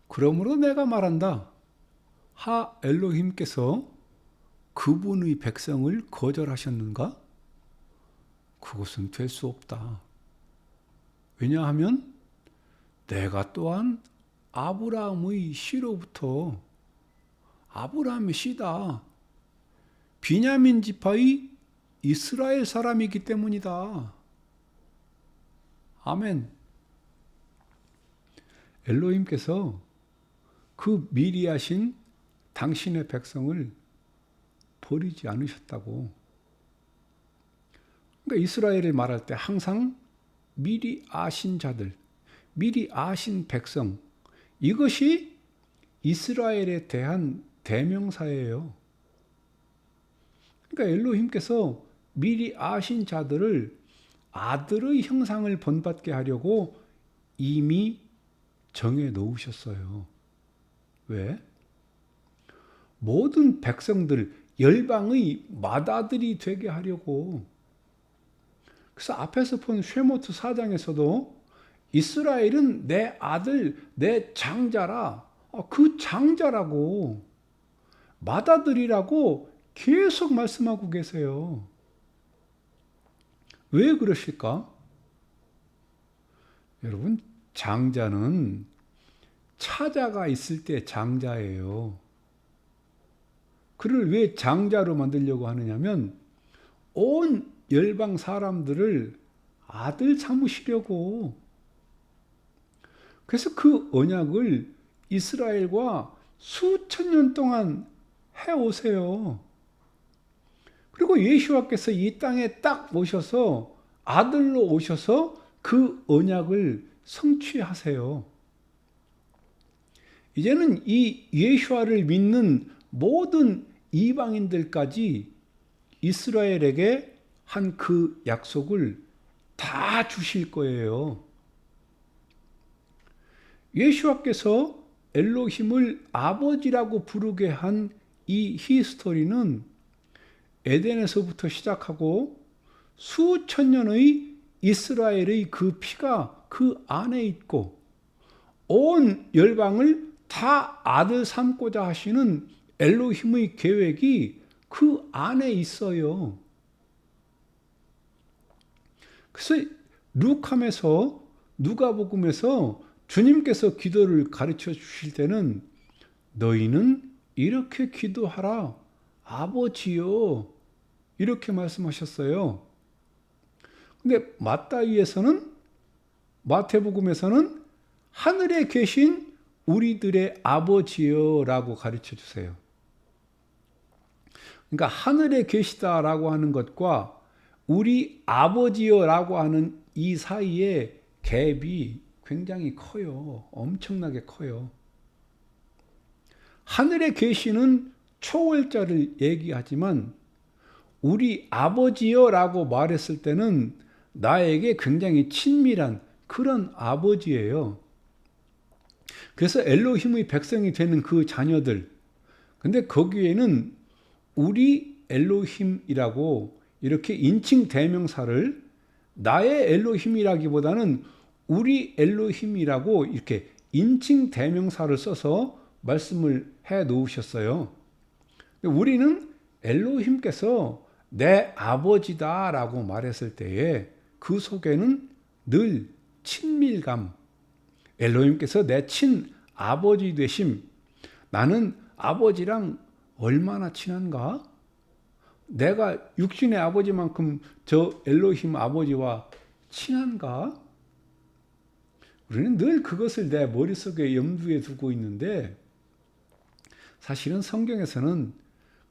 그러므로 내가 말한다. 하 엘로힘께서 그분의 백성을 거절하셨는가? 그것은 될 수 없다. 왜냐하면 내가 또한 아브라함의 씨로부터, 아브라함의 씨다, 비냐민 지파의 이스라엘 사람이기 때문이다. 아멘. 엘로힘께서 그 미리 하신 당신의 백성을 버리지 않으셨다고. 그러니까 이스라엘을 말할 때 항상 미리 아신 자들, 미리 아신 백성, 이것이 이스라엘에 대한 대명사예요. 그러니까 엘로힘께서 미리 아신 자들을 아들의 형상을 본받게 하려고 이미 정해 놓으셨어요. 왜? 모든 백성들, 열방의 맏아들이 되게 하려고. 그래서 앞에서 본 쉐모트 4장에서도 이스라엘은 내 아들, 내 장자라. 그 장자라고, 맏아들이라고 계속 말씀하고 계세요. 왜 그러실까? 여러분, 장자는 차자가 있을 때 장자예요. 그를 왜 장자로 만들려고 하느냐면 온 열방 사람들을 아들 삼으시려고. 그래서 그 언약을 이스라엘과 수천 년 동안 해오세요. 그리고 예수와께서 이 땅에 딱 오셔서 아들로 오셔서 그 언약을 성취하세요. 이제는 이 예수와를 믿는 모든 이방인들까지 이스라엘에게 한 그 약속을 다 주실 거예요. 예수와께서 엘로힘을 아버지라고 부르게 한 이 히스토리는 에덴에서부터 시작하고 수천 년의 이스라엘의 그 피가 그 안에 있고 온 열방을 다 아들 삼고자 하시는 엘로힘의 계획이 그 안에 있어요. 그래서 루카에서 누가복음에서 주님께서 기도를 가르쳐 주실 때는 너희는 이렇게 기도하라. 아버지요. 이렇게 말씀하셨어요. 근데 마태복음에서는 하늘에 계신 우리들의 아버지요라고 가르쳐 주세요. 그러니까 하늘에 계시다라고 하는 것과 우리 아버지요라고 하는 이 사이에 갭이 굉장히 커요. 엄청나게 커요. 하늘에 계시는 초월자를 얘기하지만 우리 아버지요라고 말했을 때는 나에게 굉장히 친밀한 그런 아버지예요. 그래서 엘로힘의 백성이 되는 그 자녀들, 근데 거기에는 우리 엘로힘이라고 이렇게 인칭 대명사를 나의 엘로힘이라기보다는 우리 엘로힘이라고 이렇게 인칭 대명사를 써서 말씀을 해 놓으셨어요. 우리는 엘로힘께서 내 아버지다라고 말했을 때에 그 속에는 늘 친밀감, 엘로힘께서 내 친아버지 되심, 나는 아버지랑 얼마나 친한가? 내가 육신의 아버지만큼 저 엘로힘 아버지와 친한가? 우리는 늘 그것을 내 머릿속에 염두에 두고 있는데 사실은 성경에서는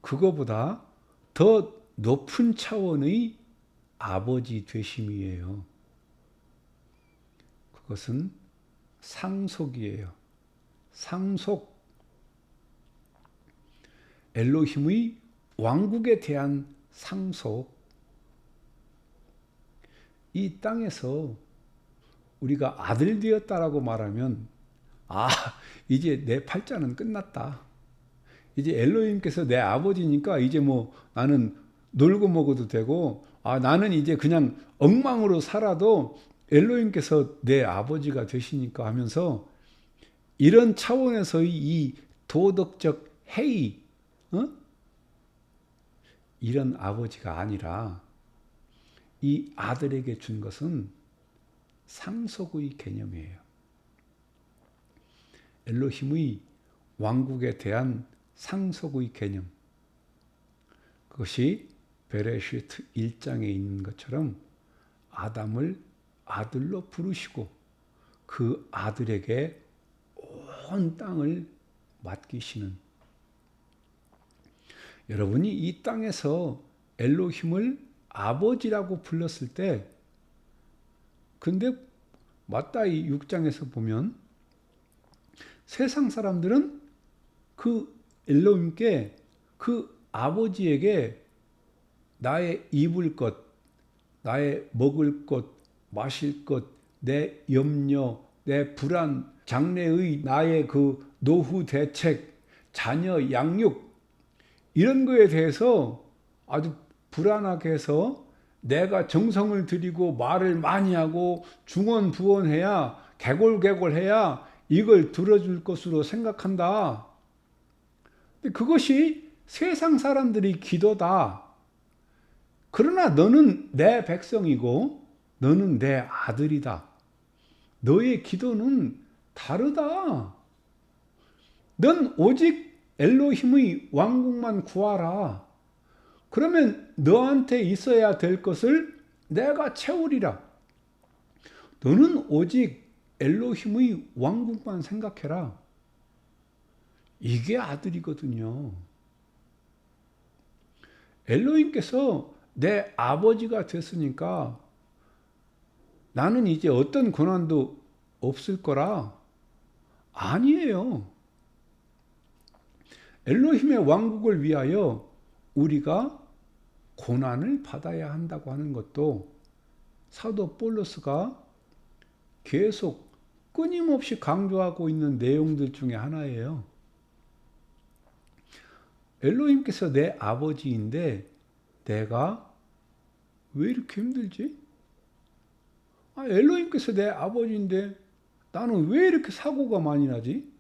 그거보다 더 높은 차원의 아버지 되심이에요. 그것은 상속이에요. 상속. 엘로힘의 왕국에 대한 상속. 이 땅에서 우리가 아들 되었다라고 말하면 이제 내 팔자는 끝났다. 이제 엘로힘께서 내 아버지니까 이제 뭐 나는 놀고 먹어도 되고 나는 이제 그냥 엉망으로 살아도 엘로힘께서 내 아버지가 되시니까 하면서 이런 차원에서의 이 도덕적 해이, 이런 아버지가 아니라 이 아들에게 준 것은 상속의 개념이에요. 엘로힘의 왕국에 대한 상속의 개념. 그것이 베레시트 1장에 있는 것처럼 아담을 아들로 부르시고 그 아들에게 온 땅을 맡기시는. 여러분이 이 땅에서 엘로힘을 아버지라고 불렀을 때, 근데 마따이 6장에서 보면 세상 사람들은 그 엘로힘께, 그 아버지에게 나의 입을 것, 나의 먹을 것, 마실 것, 내 염려, 내 불안, 장래의 나의 그 노후 대책, 자녀 양육 이런 거에 대해서 아주 불안하게 해서 내가 정성을 들이고 말을 많이 하고 중언부언해야 개골개골해야 이걸 들어줄 것으로 생각한다. 근데 그것이 세상 사람들이 기도다. 그러나 너는 내 백성이고 너는 내 아들이다. 너의 기도는 다르다. 넌 오직 엘로힘의 왕국만 구하라. 그러면 너한테 있어야 될 것을 내가 채우리라. 너는 오직 엘로힘의 왕국만 생각해라. 이게 아들이거든요. 엘로힘께서 내 아버지가 됐으니까 나는 이제 어떤 고난도 없을 거라. 아니에요. 엘로힘의 왕국을 위하여 우리가 고난을 받아야 한다고 하는 것도 사도 볼로스가 계속 끊임없이 강조하고 있는 내용들 중에 하나예요. 엘로힘께서 내 아버지인데 내가 왜 이렇게 힘들지? 엘로힘께서 내 아버지인데 나는 왜 이렇게 사고가 많이 나지?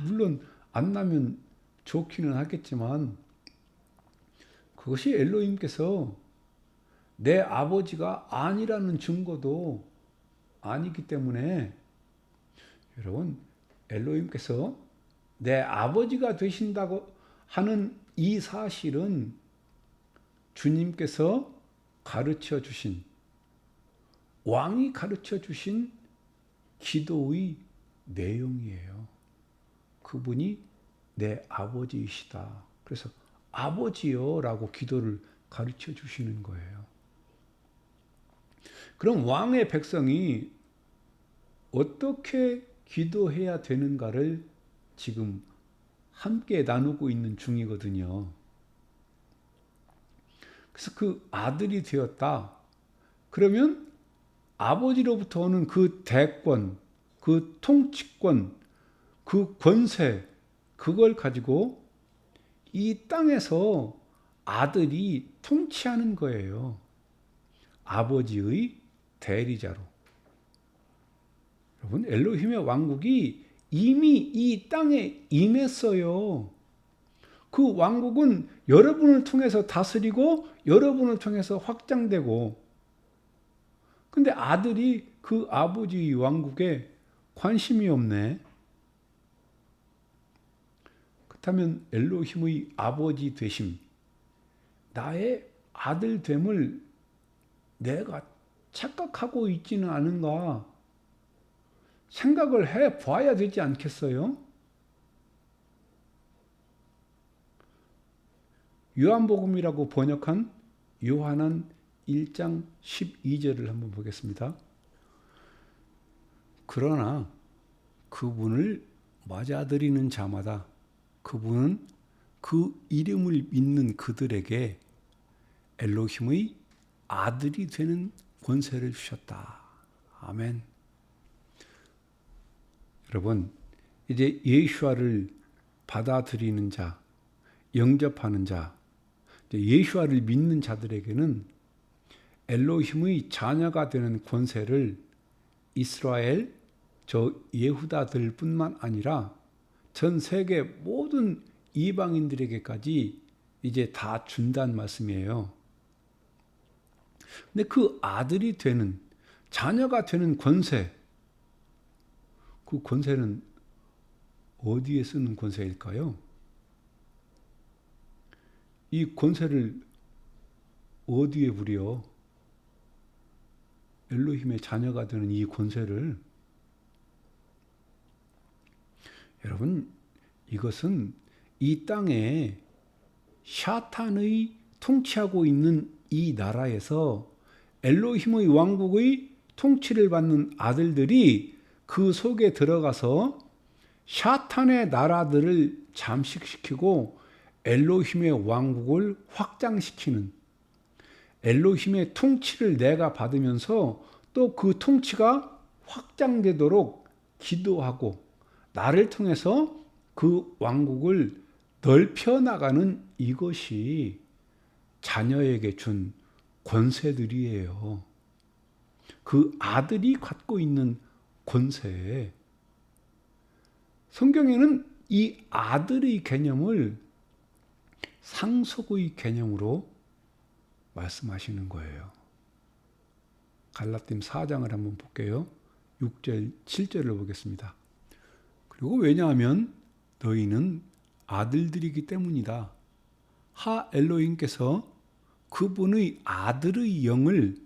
물론 안 나면 좋기는 하겠지만 그것이 엘로힘께서 내 아버지가 아니라는 증거도 아니기 때문에 여러분 엘로힘께서 내 아버지가 되신다고 하는 이 사실은 주님께서 가르쳐 주신 왕이 가르쳐 주신 기도의 내용이에요. 그분이 내 아버지이시다. 그래서 아버지요 라고 기도를 가르쳐 주시는 거예요. 그럼 왕의 백성이 어떻게 기도해야 되는가를 지금 함께 나누고 있는 중이거든요. 그래서 그 아들이 되었다. 그러면 아버지로부터 오는 그 대권, 그 통치권, 그 권세, 그걸 가지고 이 땅에서 아들이 통치하는 거예요. 아버지의 대리자로. 여러분, 엘로힘의 왕국이 이미 이 땅에 임했어요. 그 왕국은 여러분을 통해서 다스리고 여러분을 통해서 확장되고, 근데 아들이 그 아버지의 왕국에 관심이 없네. 그렇다면 엘로힘의 아버지 되심, 나의 아들 됨을 내가 착각하고 있지는 않은가 생각을 해 봐야 되지 않겠어요? 요한복음이라고 번역한 요한은 1장 12절을 한번 보겠습니다. 그러나 그분을 맞아들이는 자마다 그분은 그 이름을 믿는 그들에게 엘로힘의 아들이 되는 권세를 주셨다. 아멘. 여러분, 이제 예수와를 받아들이는 자, 영접하는 자, 예수와를 믿는 자들에게는 엘로힘의 자녀가 되는 권세를 이스라엘, 저 예후다들 뿐만 아니라 전 세계 모든 이방인들에게까지 이제 다 준다는 말씀이에요. 근데 그 아들이 되는, 자녀가 되는 권세, 그 권세는 어디에 쓰는 권세일까요? 이 권세를 어디에 부려? 엘로힘의 자녀가 되는 이 권세를, 여러분, 이것은 이 땅에 샤탄의 통치하고 있는 이 나라에서 엘로힘의 왕국의 통치를 받는 아들들이 그 속에 들어가서 샤탄의 나라들을 잠식시키고 엘로힘의 왕국을 확장시키는, 엘로힘의 통치를 내가 받으면서 또 그 통치가 확장되도록 기도하고 나를 통해서 그 왕국을 넓혀 나가는 이것이 자녀에게 준 권세들이에요. 그 아들이 갖고 있는 권세. 성경에는 이 아들의 개념을 상속의 개념으로 말씀하시는 거예요. 갈라디아 4장을 한번 볼게요. 6절, 7절을 보겠습니다. 그리고 왜냐하면 너희는 아들들이기 때문이다. 하 엘로힘께서 그분의 아들의 영을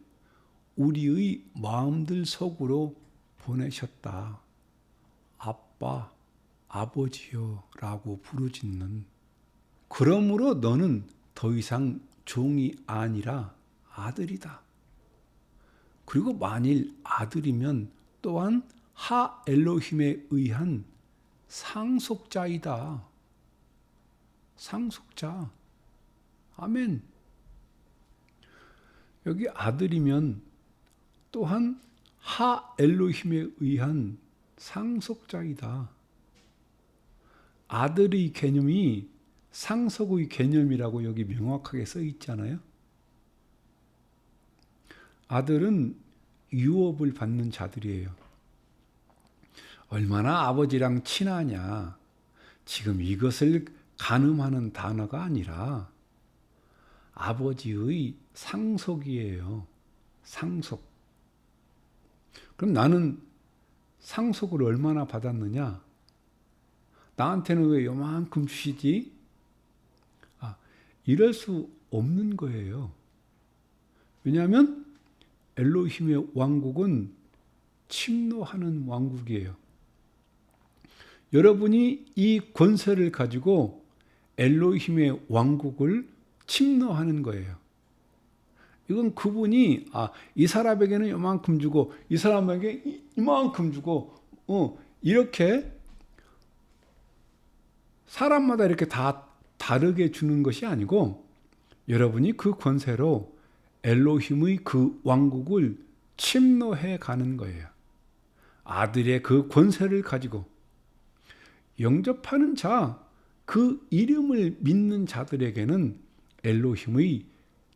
우리의 마음들 속으로 보내셨다. 아빠, 아버지요 라고 부르짖는. 그러므로 너는 더 이상 종이 아니라 아들이다. 그리고 만일 아들이면 또한 하 엘로힘에 의한 상속자이다. 상속자. 아멘. 여기 아들이면 또한 하 엘로힘에 의한 상속자이다. 아들의 개념이 상속의 개념이라고 여기 명확하게 써 있잖아요. 아들은 유업을 받는 자들이에요. 얼마나 아버지랑 친하냐. 지금 이것을 가늠하는 단어가 아니라 아버지의 상속이에요. 상속. 그럼 나는 상속을 얼마나 받았느냐? 나한테는 왜 요만큼 주시지? 이럴 수 없는 거예요. 왜냐하면 엘로힘의 왕국은 침노하는 왕국이에요. 여러분이 이 권세를 가지고 엘로힘의 왕국을 침노하는 거예요. 이건 그분이 이 사람에게는 이만큼 주고 이 사람에게 이만큼 주고 이렇게 사람마다 이렇게 다 다르게 주는 것이 아니고 여러분이 그 권세로 엘로힘의 그 왕국을 침노해 가는 거예요. 아들의 그 권세를 가지고 영접하는 자, 그 이름을 믿는 자들에게는 엘로힘의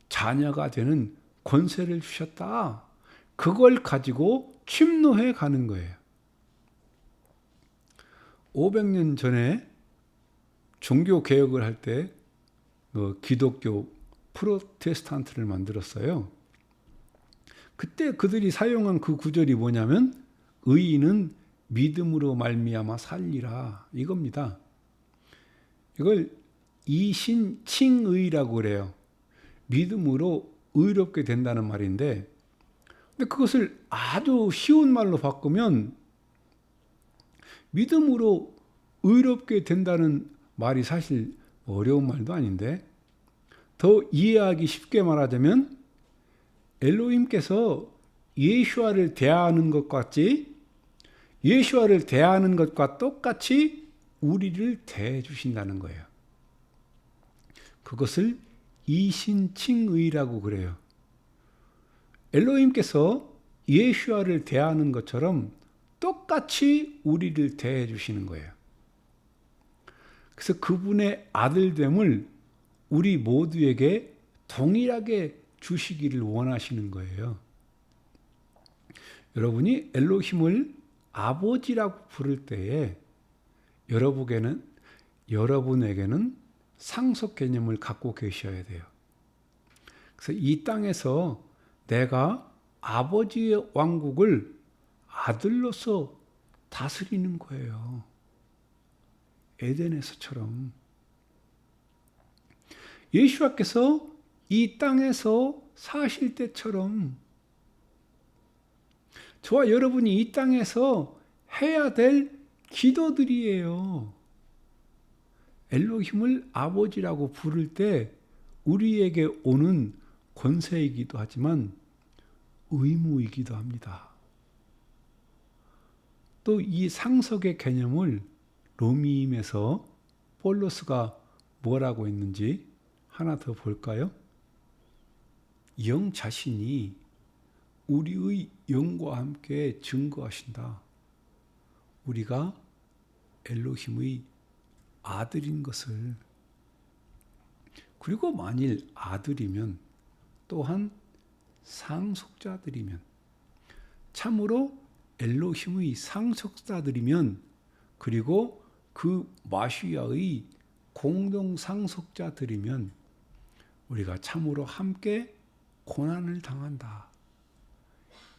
자녀가 되는 권세를 주셨다. 그걸 가지고 침노해 가는 거예요. 500년 전에 종교 개혁을 할 때 기독교 프로테스탄트를 만들었어요. 그때 그들이 사용한 그 구절이 뭐냐면 의인은 믿음으로 말미암아 살리라 이겁니다. 이걸 이신칭의라고 그래요. 믿음으로 의롭게 된다는 말인데, 근데 그것을 아주 쉬운 말로 바꾸면 믿음으로 의롭게 된다는 말이 사실 어려운 말도 아닌데, 더 이해하기 쉽게 말하자면 엘로힘께서 예수아를 대하는 것 같이, 예수아를 대하는 것과 똑같이 우리를 대해 주신다는 거예요. 그것을 이신칭의라고 그래요. 엘로힘께서 예수아를 대하는 것처럼 똑같이 우리를 대해 주시는 거예요. 그래서 그분의 아들됨을 우리 모두에게 동일하게 주시기를 원하시는 거예요. 여러분이 엘로힘을 아버지라고 부를 때에 여러분에게는 상속 개념을 갖고 계셔야 돼요. 그래서 이 땅에서 내가 아버지의 왕국을 아들로서 다스리는 거예요. 에덴에서처럼. 예수와께서 이 땅에서 사실 때처럼 저와 여러분이 이 땅에서 해야 될 기도들이에요. 엘로힘을 아버지라고 부를 때 우리에게 오는 권세이기도 하지만 의무이기도 합니다. 또 이 상속의 개념을 로미임에서 볼로스가 뭐라고 했는지 하나 더 볼까요? 영 자신이 우리의 영과 함께 증거하신다. 우리가 엘로힘의 아들인 것을, 그리고 만일 아들이면 또한 상속자들이면, 참으로 엘로힘의 상속자들이면, 그리고 그 마시아의 공동 상속자들이면 우리가 참으로 함께 고난을 당한다.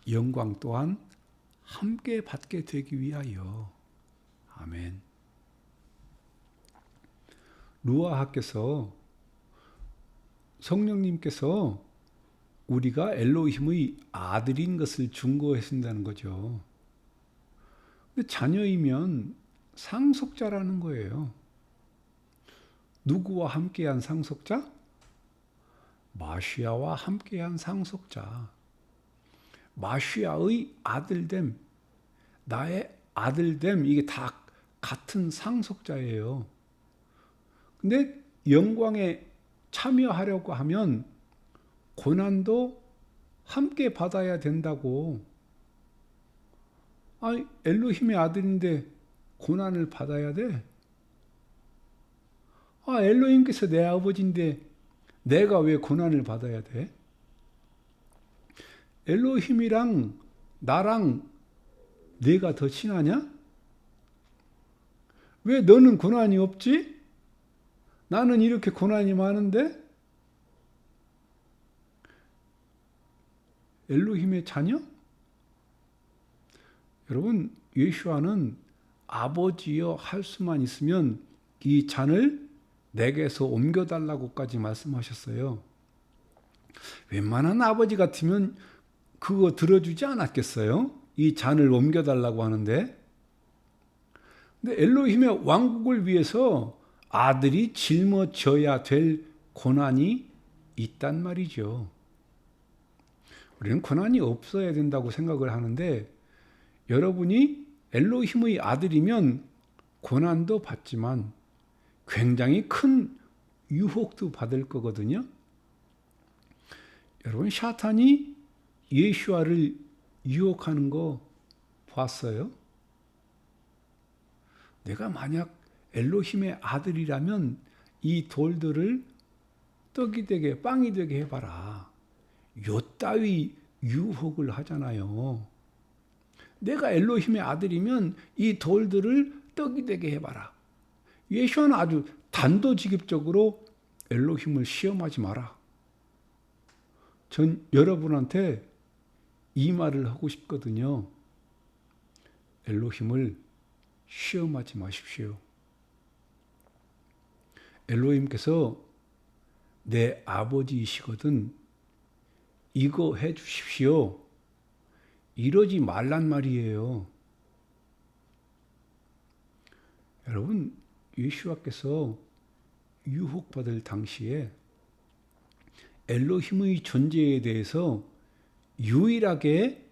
영광 또한 함께 받게 되기 위하여. 아멘. 루아하께서, 성령님께서 우리가 엘로힘의 아들인 것을 증거하신다는 거죠. 근데 자녀이면 상속자라는 거예요. 누구와 함께한 상속자? 마시아와 함께한 상속자. 마시아의 아들됨, 나의 아들됨, 이게 다 같은 상속자예요. 근데 영광에 참여하려고 하면 고난도 함께 받아야 된다고. 아니, 엘로힘의 아들인데 고난을 받아야 돼? 아, 엘로힘께서 내 아버지인데 내가 왜 고난을 받아야 돼? 엘로힘이랑 나랑 내가 더 친하냐? 왜 너는 고난이 없지? 나는 이렇게 고난이 많은데? 엘로힘의 자녀? 여러분, 예수와는 아버지여 할 수만 있으면 이 잔을 내게서 옮겨달라고까지 말씀하셨어요. 웬만한 아버지 같으면 그거 들어주지 않았겠어요? 이 잔을 옮겨달라고 하는데. 근데 엘로힘의 왕국을 위해서 아들이 짊어져야 될 고난이 있단 말이죠. 우리는 고난이 없어야 된다고 생각을 하는데, 여러분이 엘로힘의 아들이면 고난도 받지만 굉장히 큰 유혹도 받을 거거든요. 여러분, 사탄이 예수와를 유혹하는 거 봤어요? 내가 만약 엘로힘의 아들이라면 이 돌들을 떡이 되게 빵이 되게 해봐라. 요 따위 유혹을 하잖아요. 내가 엘로힘의 아들이면 이 돌들을 떡이 되게 해봐라. 예수는 아주 단도직입적으로 엘로힘을 시험하지 마라. 전 여러분한테 이 말을 하고 싶거든요. 엘로힘을 시험하지 마십시오. 엘로힘께서 내 아버지이시거든 이거 해 주십시오. 이러지 말란 말이에요. 여러분, 예수와께서 유혹받을 당시에 엘로힘의 존재에 대해서 유일하게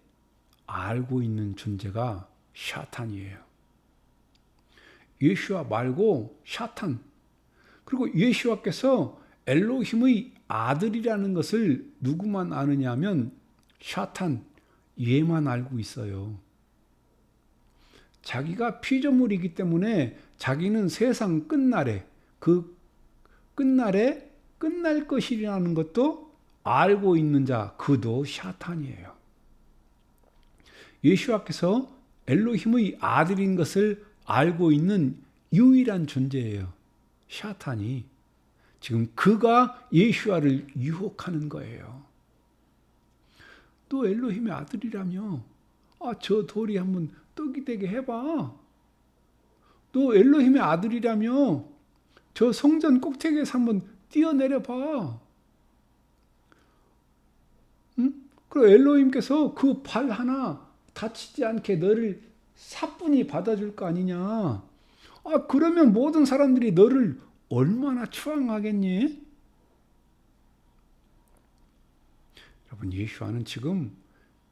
알고 있는 존재가 사탄이에요. 예수와 말고 사탄. 그리고 예수와께서 엘로힘의 아들이라는 것을 누구만 아느냐 하면 사탄, 얘만 알고 있어요. 자기가 피조물이기 때문에 자기는 세상 끝날에, 그 끝날에 끝날 것이라는 것도 알고 있는 자, 그도 사탄이에요. 예수와께서 엘로힘의 아들인 것을 알고 있는 유일한 존재예요. 사탄이. 지금 그가 예수와를 유혹하는 거예요. 또 엘로힘의 아들이라며, 저 돌이 한번 떡이 되게 해봐. 또 엘로힘의 아들이라며 저 성전 꼭대기에서 한번 뛰어내려 봐. 응? 그리고 엘로힘께서 그 발 하나 다치지 않게 너를 사뿐히 받아줄 거 아니냐. 그러면 모든 사람들이 너를 얼마나 추앙하겠니? 여러분, 예수와는 지금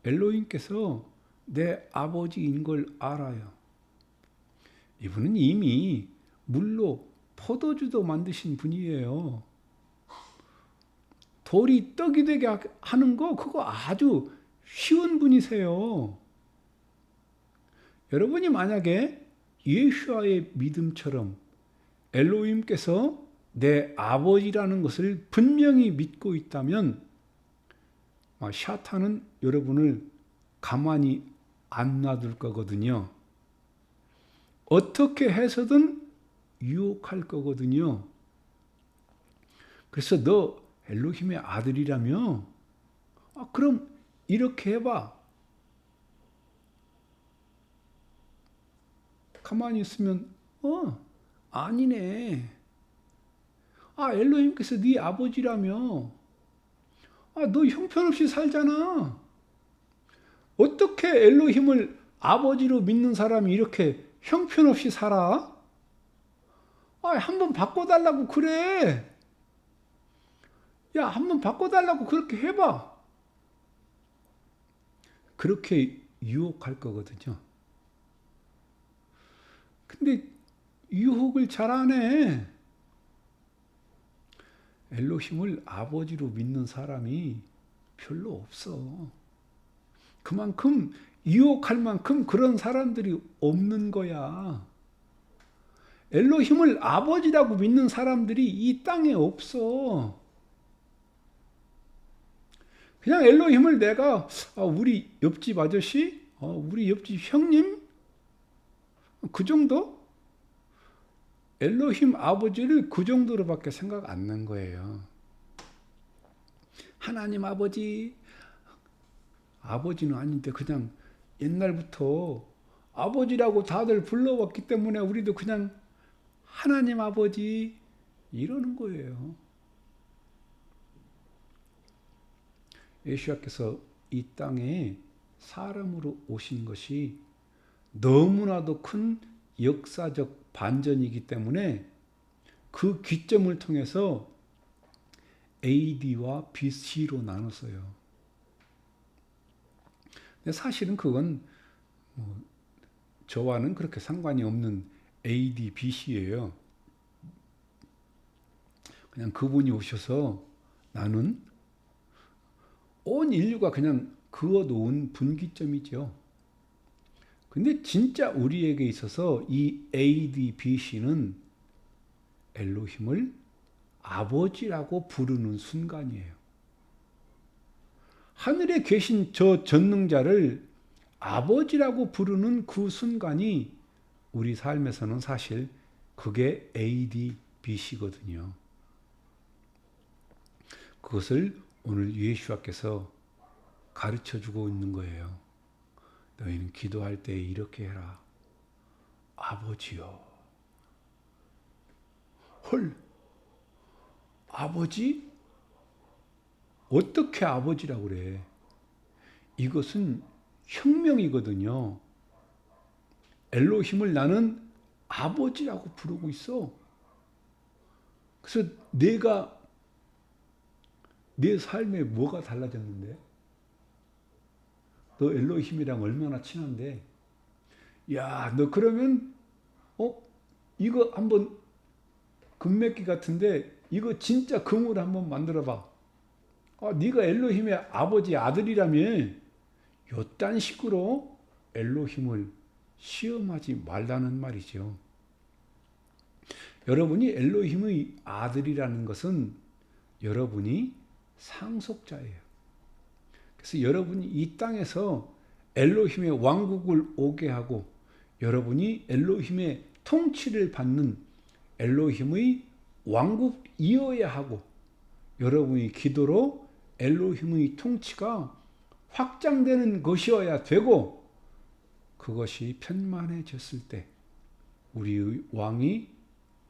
엘로힘께서 내 아버지인 걸 알아요. 이분은 이미 물로 포도주도 만드신 분이에요. 돌이 떡이 되게 하는 거 그거 아주 쉬운 분이세요. 여러분이 만약에 예수와의 믿음처럼 엘로힘께서 내 아버지라는 것을 분명히 믿고 있다면 샤탄은 여러분을 가만히 안 놔둘 거거든요. 어떻게 해서든 유혹할 거거든요. 그래서 너 엘로힘의 아들이라며? 그럼 이렇게 해봐. 가만히 있으면 아니네. 엘로힘께서 네 아버지라며. 너 형편없이 살잖아. 어떻게 엘로힘을 아버지로 믿는 사람이 이렇게 형편없이 살아? 한번 바꿔달라고 그래. 야, 한번 바꿔달라고 그렇게 해봐. 그렇게 유혹할 거거든요. 근데 유혹을 잘 안 해. 엘로힘을 아버지로 믿는 사람이 별로 없어. 그만큼 유혹할 만큼 그런 사람들이 없는 거야. 엘로힘을 아버지라고 믿는 사람들이 이 땅에 없어. 그냥 엘로힘을 내가 우리 옆집 아저씨, 우리 옆집 형님, 그 정도? 엘로힘 아버지를 그 정도로밖에 생각 안 난 거예요. 하나님 아버지는 아닌데 그냥 옛날부터 아버지라고 다들 불러왔기 때문에 우리도 그냥 하나님 아버지 이러는 거예요. 예수님께서 이 땅에 사람으로 오신 것이 너무나도 큰 역사적 반전이기 때문에 그 기점을 통해서 AD와 BC로 나눴어요. 근데 사실은 그건 저와는 그렇게 상관이 없는 AD, BC예요. 그냥 그분이 오셔서 나는 온 인류가 그냥 그어놓은 분기점이죠. 근데 진짜 우리에게 있어서 이 AD, BC는 엘로힘을 아버지라고 부르는 순간이에요. 하늘에 계신 저 전능자를 아버지라고 부르는 그 순간이 우리 삶에서는 사실 그게 AD, BC거든요. 그것을 오늘 예수님께서 가르쳐주고 있는 거예요. 너희는 기도할 때 이렇게 해라. 아버지요. 헐, 아버지? 어떻게 아버지라고 그래? 이것은 혁명이거든요. 엘로힘을 나는 아버지라고 부르고 있어. 그래서 내가 내 삶에 뭐가 달라졌는데? 너 엘로힘이랑 얼마나 친한데? 야, 너 그러면 이거 한번 금메기 같은데 이거 진짜 금으로 한번 만들어봐. 네가 엘로힘의 아버지 아들이라며 요딴 식으로 엘로힘을 시험하지 말라는 말이죠. 여러분이 엘로힘의 아들이라는 것은 여러분이 상속자예요. 그래서 여러분이 이 땅에서 엘로힘의 왕국을 오게 하고 여러분이 엘로힘의 통치를 받는 엘로힘의 왕국이어야 하고 여러분의 기도로 엘로힘의 통치가 확장되는 것이어야 되고 그것이 편만해졌을 때 우리의 왕이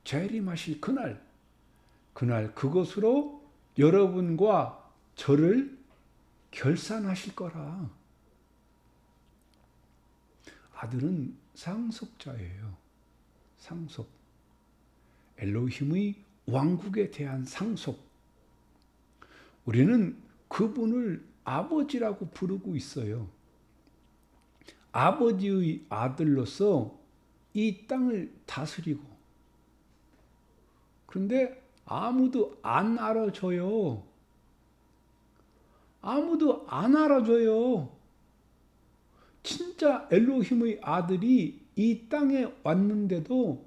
재림하실 그날 그것으로 여러분과 저를 결산하실 거라. 아들은 상속자예요. 상속. 엘로힘의 왕국에 대한 상속. 우리는 그분을 아버지라고 부르고 있어요. 아버지의 아들로서 이 땅을 다스리고. 그런데 아무도 안 알아줘요. 아무도 안 알아줘요. 진짜 엘로힘의 아들이 이 땅에 왔는데도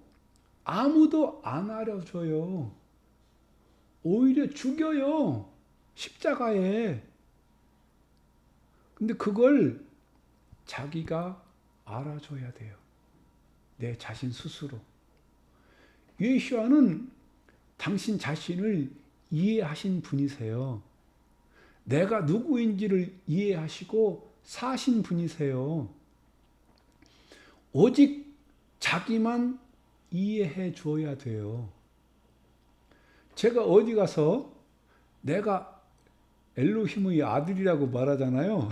아무도 안 알아줘요. 오히려 죽여요. 십자가에. 근데 그걸 자기가 알아줘야 돼요. 내 자신 스스로. 예수와는 당신 자신을 이해하신 분이세요. 내가 누구인지를 이해하시고 사신 분이세요. 오직 자기만 이해해 줘야 돼요. 제가 어디 가서 내가 엘로힘의 아들이라고 말하잖아요.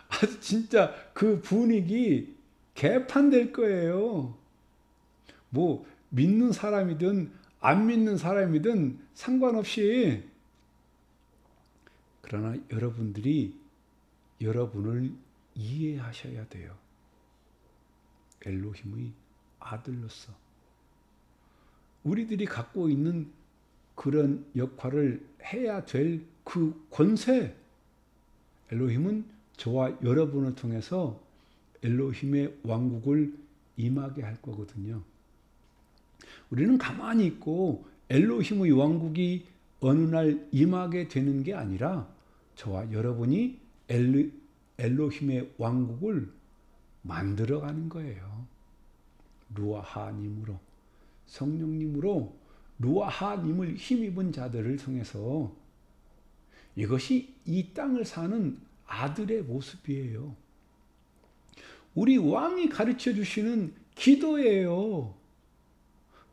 아주 진짜 그 분위기 개판될 거예요. 뭐 믿는 사람이든 안 믿는 사람이든 상관없이. 그러나 여러분들이 여러분을 이해하셔야 돼요. 엘로힘의 아들로서. 우리들이 갖고 있는 그런 역할을 해야 될 그 권세. 엘로힘은 저와 여러분을 통해서 엘로힘의 왕국을 임하게 할 거거든요. 우리는 가만히 있고 엘로힘의 왕국이 어느 날 임하게 되는 게 아니라 저와 여러분이 엘로힘의 왕국을 만들어가는 거예요. 루아하님으로, 성령님으로 루아하님을 힘입은 자들을 통해서. 이것이 이 땅을 사는 아들의 모습이에요. 우리 왕이 가르쳐 주시는 기도예요.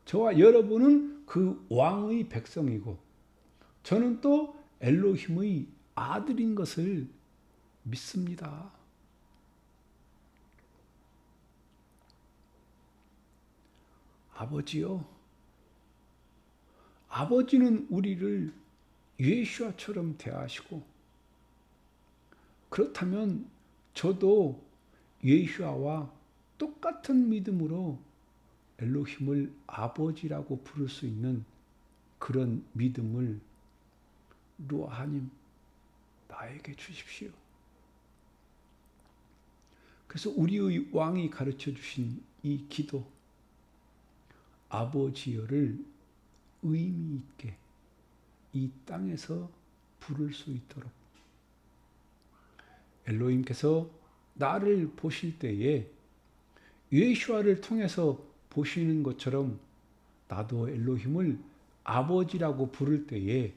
저와 여러분은 그 왕의 백성이고 저는 또 엘로힘의 아들인 것을 믿습니다. 아버지요. 아버지는 우리를 예수와처럼 대하시고, 그렇다면 저도 예수와 똑같은 믿음으로 엘로힘을 아버지라고 부를 수 있는 그런 믿음을 루아하님 나에게 주십시오. 그래서 우리의 왕이 가르쳐 주신 이 기도, 아버지여를 의미 있게 이 땅에서 부를 수 있도록 엘로힘께서 나를 보실 때에 예수와를 통해서 보시는 것처럼 나도 엘로힘을 아버지라고 부를 때에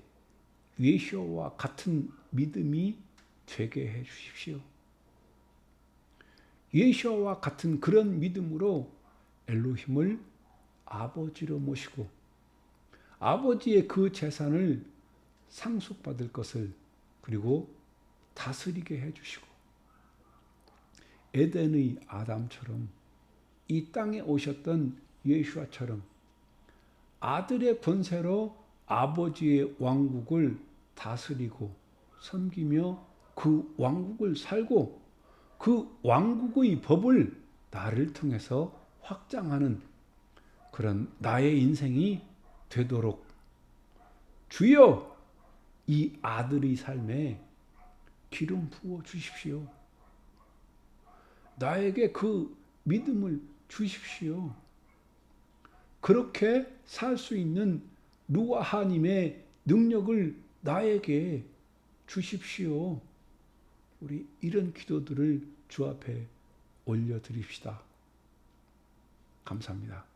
예수와 같은 믿음이 되게 해 주십시오. 예수와 같은 그런 믿음으로 엘로힘을 아버지로 모시고 아버지의 그 재산을 상속받을 것을, 그리고 다스리게 해주시고 에덴의 아담처럼 이 땅에 오셨던 예수와처럼 아들의 권세로 아버지의 왕국을 다스리고 섬기며 그 왕국을 살고 그 왕국의 법을 나를 통해서 확장하는 그런 나의 인생이 되도록 주여 이 아들의 삶에 기름 부어 주십시오. 나에게 그 믿음을 주십시오. 그렇게 살 수 있는 루아하님의 능력을 나에게 주십시오. 우리 이런 기도들을 주 앞에 올려드립시다. 감사합니다.